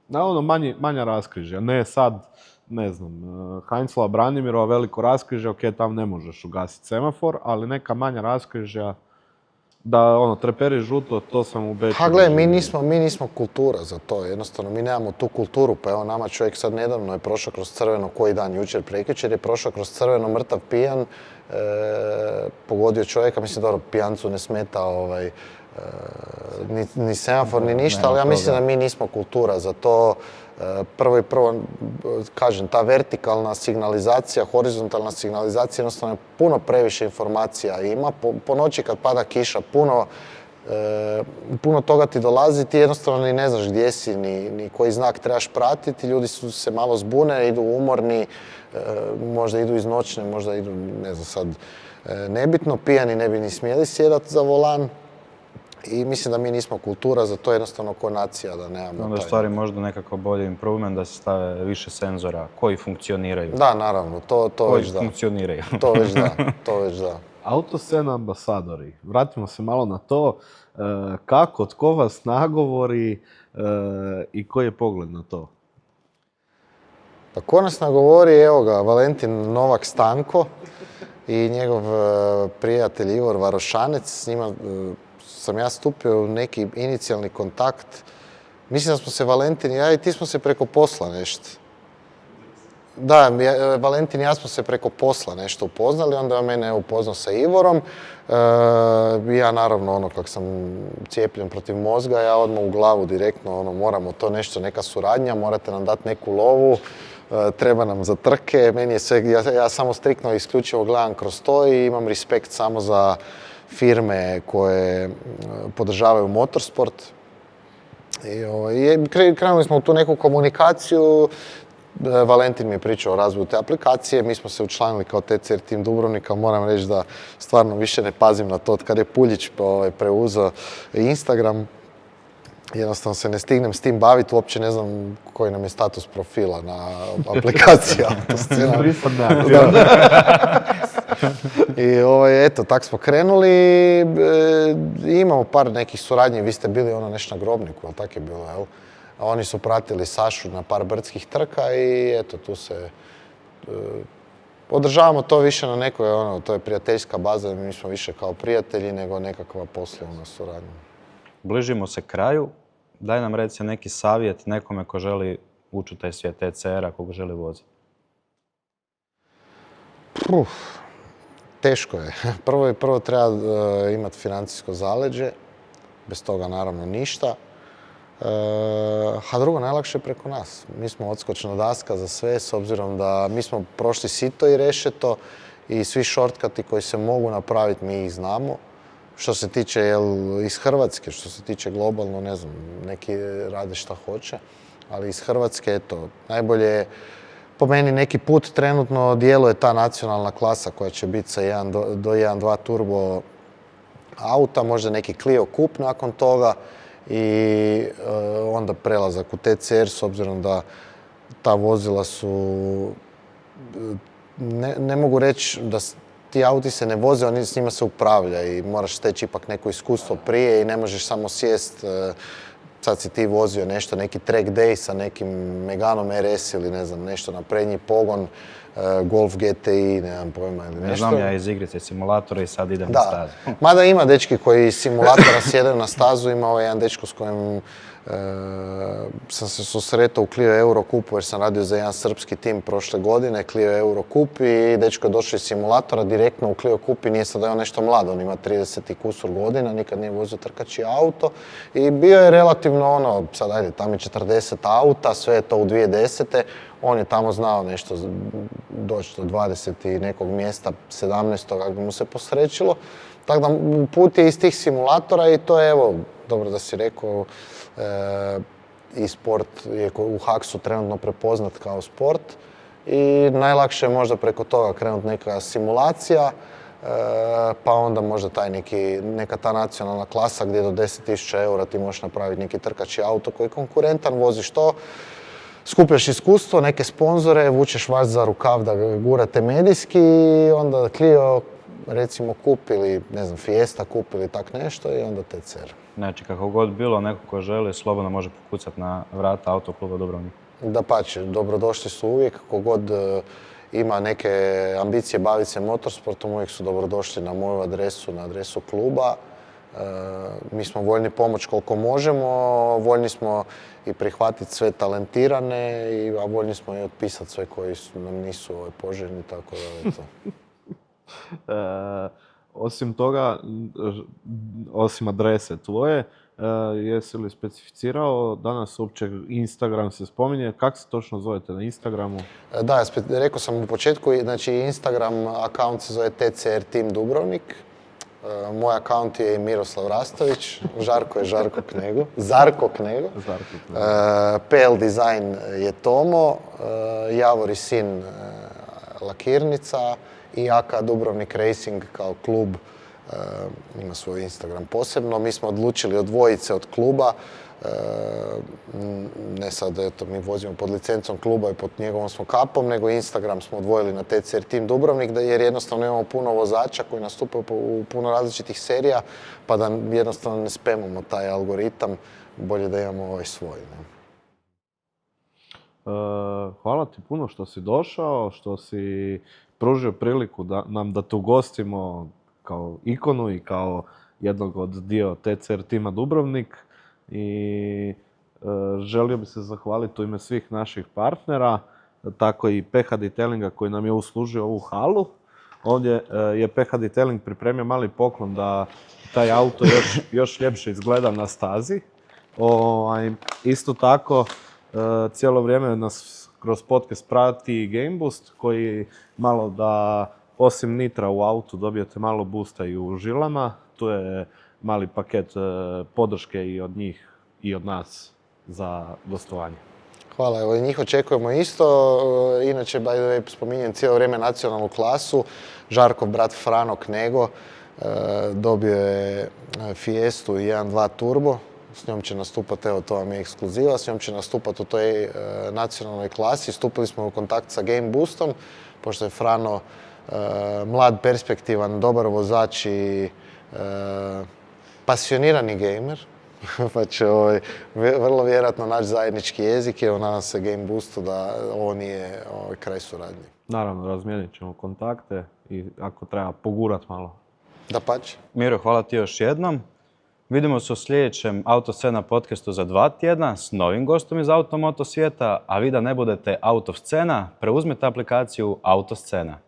Na ono manja raskrižja, ne sad, ne znam, Heinzlova Branimirova veliko raskrižje, ok, tam ne možeš ugasiti semafor, ali neka manja raskrižja, da ono, treperi žuto, to sam u Beču. Ha gle, mi nismo kultura za to, jednostavno mi nemamo tu kulturu, pa evo nama čovjek sad nedavno je prošao kroz crveno koji dan, jučer, prekjučer je prošao kroz crveno mrtav pijan, pogodio čovjeka, mislim dobro, pijancu ne smeta ni semafor ni ništa, ali ja mislim da mi nismo kultura za to. Prvo, kažem, ta vertikalna signalizacija, horizontalna signalizacija, jednostavno je puno previše informacija ima. Po noći kad pada kiša, puno toga ti dolazi, ti jednostavno ni ne znaš gdje si, ni koji znak trebaš pratiti. Ljudi su se malo zbune, idu umorni, možda idu iz noćne, možda idu, ne znam sad, nebitno, pijani ne bi ni smjeli sjedati za volan. I mislim da mi nismo kultura, za to jednostavno ko nacija da nemamo Onda je stvari možda nekako bolji improvement da se stave više senzora koji funkcioniraju. Da, naravno, to već da. Funkcioniraju. To već da. Autoscena ambasadori. Vratimo se malo na to. Kako, tko vas nagovori i koji je pogled na to? Pa ko nas nagovori, evo ga, Valentin Novak Stanko i njegov prijatelj Ivor Varošanec, s njima sam ja stupio u neki inicijalni kontakt. Mislim da smo se Valentin i ja i ti smo se preko posla nešto. Da, Valentin i ja smo se preko posla nešto upoznali, onda je mene upoznao sa Ivorom. Ja naravno, ono, kak sam cijepljen protiv mozga, ja odmah u glavu direktno, ono, moramo to nešto, neka suradnja, morate nam dati neku lovu, treba nam za trke. Meni je sve, ja samo striktno isključivo gledam kroz to i imam respekt samo za firme koje podržavaju motorsport. I krenuli smo u tu neku komunikaciju. Valentin mi je pričao o razvoju te aplikacije, mi smo se učlanili kao TCR tim Dubrovnika, moram reći da stvarno više ne pazim na to od kada je Puljić preuzeo Instagram. Jednostavno se ne stignem s tim baviti, uopće ne znam koji nam je status profila na aplikaciji Autoscena. I eto, tak smo krenuli. Imamo par nekih suradnji, vi ste bili ono nešto na Grobniku, ali tak je bilo, jel? A oni su pratili Sašu na par brdskih trka i eto, tu se održavamo to više na nekoj, ono, to je prijateljska baza, mi smo više kao prijatelji nego nekakva poslovna suradnja. Bližimo se kraju. Daj nam reci neki savjet nekome ko želi ući u taj svijet TCR-a, koga želi voziti. Teško je. Prvo treba imati financijsko zaleđe, bez toga naravno ništa. A drugo, najlakše je preko nas. Mi smo odskočna daska za sve, s obzirom da mi smo prošli sito i rešeto i svi shortcuti koji se mogu napraviti, mi ih znamo. Što se tiče iz Hrvatske, što se tiče globalno, ne znam, neki rade šta hoće, ali iz Hrvatske, eto, najbolje je, po meni neki put trenutno djeluje ta nacionalna klasa koja će biti sa 1 do 1.2 turbo auta, možda neki Clio Coupe nakon toga i onda prelazak u TCR s obzirom da ta vozila su, ne mogu reći da ti auti se ne voze, s njima se upravlja i moraš steći ipak neko iskustvo prije i ne možeš samo sjest, sad si ti vozio nešto, neki track day sa nekim Meganom RS ili ne znam, nešto na prednji pogon, Golf GTI, nemam pojma ili nešto. Ne znam ja iz igrice simulatora i sad idem na stazu. Mada ima dečki koji iz simulatora sjedaju na stazu, ima jedan dečko s kojim sam se susretao u Clio Eurocupu jer sam radio za jedan srpski tim prošle godine, Clio Eurocup i dečko je došao iz simulatora direktno u Clio Cup i nije sad da je on nešto mlad, on ima 30 i kusur godina, nikad nije vozio trkački auto i bio je relativno ono, sad ajde, tamo je 40 auta, sve je to u 2010. On je tamo znao nešto doći do 20 i nekog mjesta, 17. kako bi mu se posrećilo. Tako da put je iz tih simulatora i to je, evo, dobro da si rekao, i sport je u Haksu trenutno prepoznat kao sport i najlakše je možda preko toga krenuti neka simulacija, pa onda možda neka ta nacionalna klasa gdje do 10.000 eura ti možeš napraviti neki trkački auto koji je konkurentan, voziš to, skupljaš iskustvo, neke sponzore, vučeš vas za rukav da gurate medijski i onda Clio recimo kupili, ne znam, Fiesta kupili tak nešto i onda TCR. Znači, kako god bilo, neko ko želi, slobodno može pokucati na vrata Autokluba Dubrovnik. Dapače, dobrodošli su uvijek, kogod ima neke ambicije baviti se motorsportom, uvijek su dobrodošli na moju adresu, na adresu kluba. Mi smo voljni pomoći koliko možemo, voljni smo i prihvatiti sve talentirane, a voljni smo i otpisati sve koji nam nisu poželjni, tako da eto. Osim toga, osim adrese tvoje, jesi li specificirao, danas uopće Instagram se spominje, kako se točno zovete na Instagramu? Da, rekao sam u početku, znači Instagram account se zove TCR Team Dubrovnik. Moj account je Miroslav Rastović, Žarko je Žarko Knego, Zarko Knego. PL Design je Tomo, Javor i sin lakirnica i AK Dubrovnik Racing kao klub ima svoj Instagram posebno. Mi smo odlučili odvojiti se od kluba, ne sad, eto, mi vozimo pod licencom kluba i pod njegovom smo kapom, nego Instagram smo odvojili na TCR Team Dubrovnik, jer jednostavno imamo puno vozača koji nastupaju u puno različitih serija, pa da jednostavno ne spamamo taj algoritam, bolje da imamo ovaj svoj. Ne? Hvala ti puno što si došao, što si pružio priliku nam da te ugostimo kao ikonu i kao jednog od dio TCR tima Dubrovnik. I želio bi se zahvaliti u ime svih naših partnera, tako i PH Detailinga koji nam je uslužio ovu halu. Ovdje je PH Detailing pripremio mali poklon da taj auto još ljepše izgleda na stazi. Isto tako, cijelo vrijeme nas kroz podcast prati Game Boost koji malo da osim nitra u autu dobijete malo boosta i u žilama. Tu je mali paket podrške i od njih i od nas za gostovanje. Hvala, evo i njih očekujemo isto. Inače, by the way, spominjem cijelo vrijeme nacionalnu klasu. Žarkov brat Frano Knego dobio je Fiestu 1.2 Turbo. S njom će nastupati, evo to vam je ekskluziva, s njom će nastupati u toj nacionalnoj klasi. Stupili smo u kontakt sa Game Boostom, pošto je Frano mlad, perspektivan, dobar vozač i pasionirani gamer, pa će vrlo vjerojatno naći zajednički jezik i evo nadam se Game Boostu da ovo nije kraj suradnje. Naravno, razmijenit ćemo kontakte i ako treba pogurat malo. Dapače. Miro, hvala ti još jednom. Vidimo se u sljedećem Autoscena podcastu za 2 tjedna s novim gostom iz automoto svijeta, a vi da ne budete autoscena, preuzmite aplikaciju Autoscena.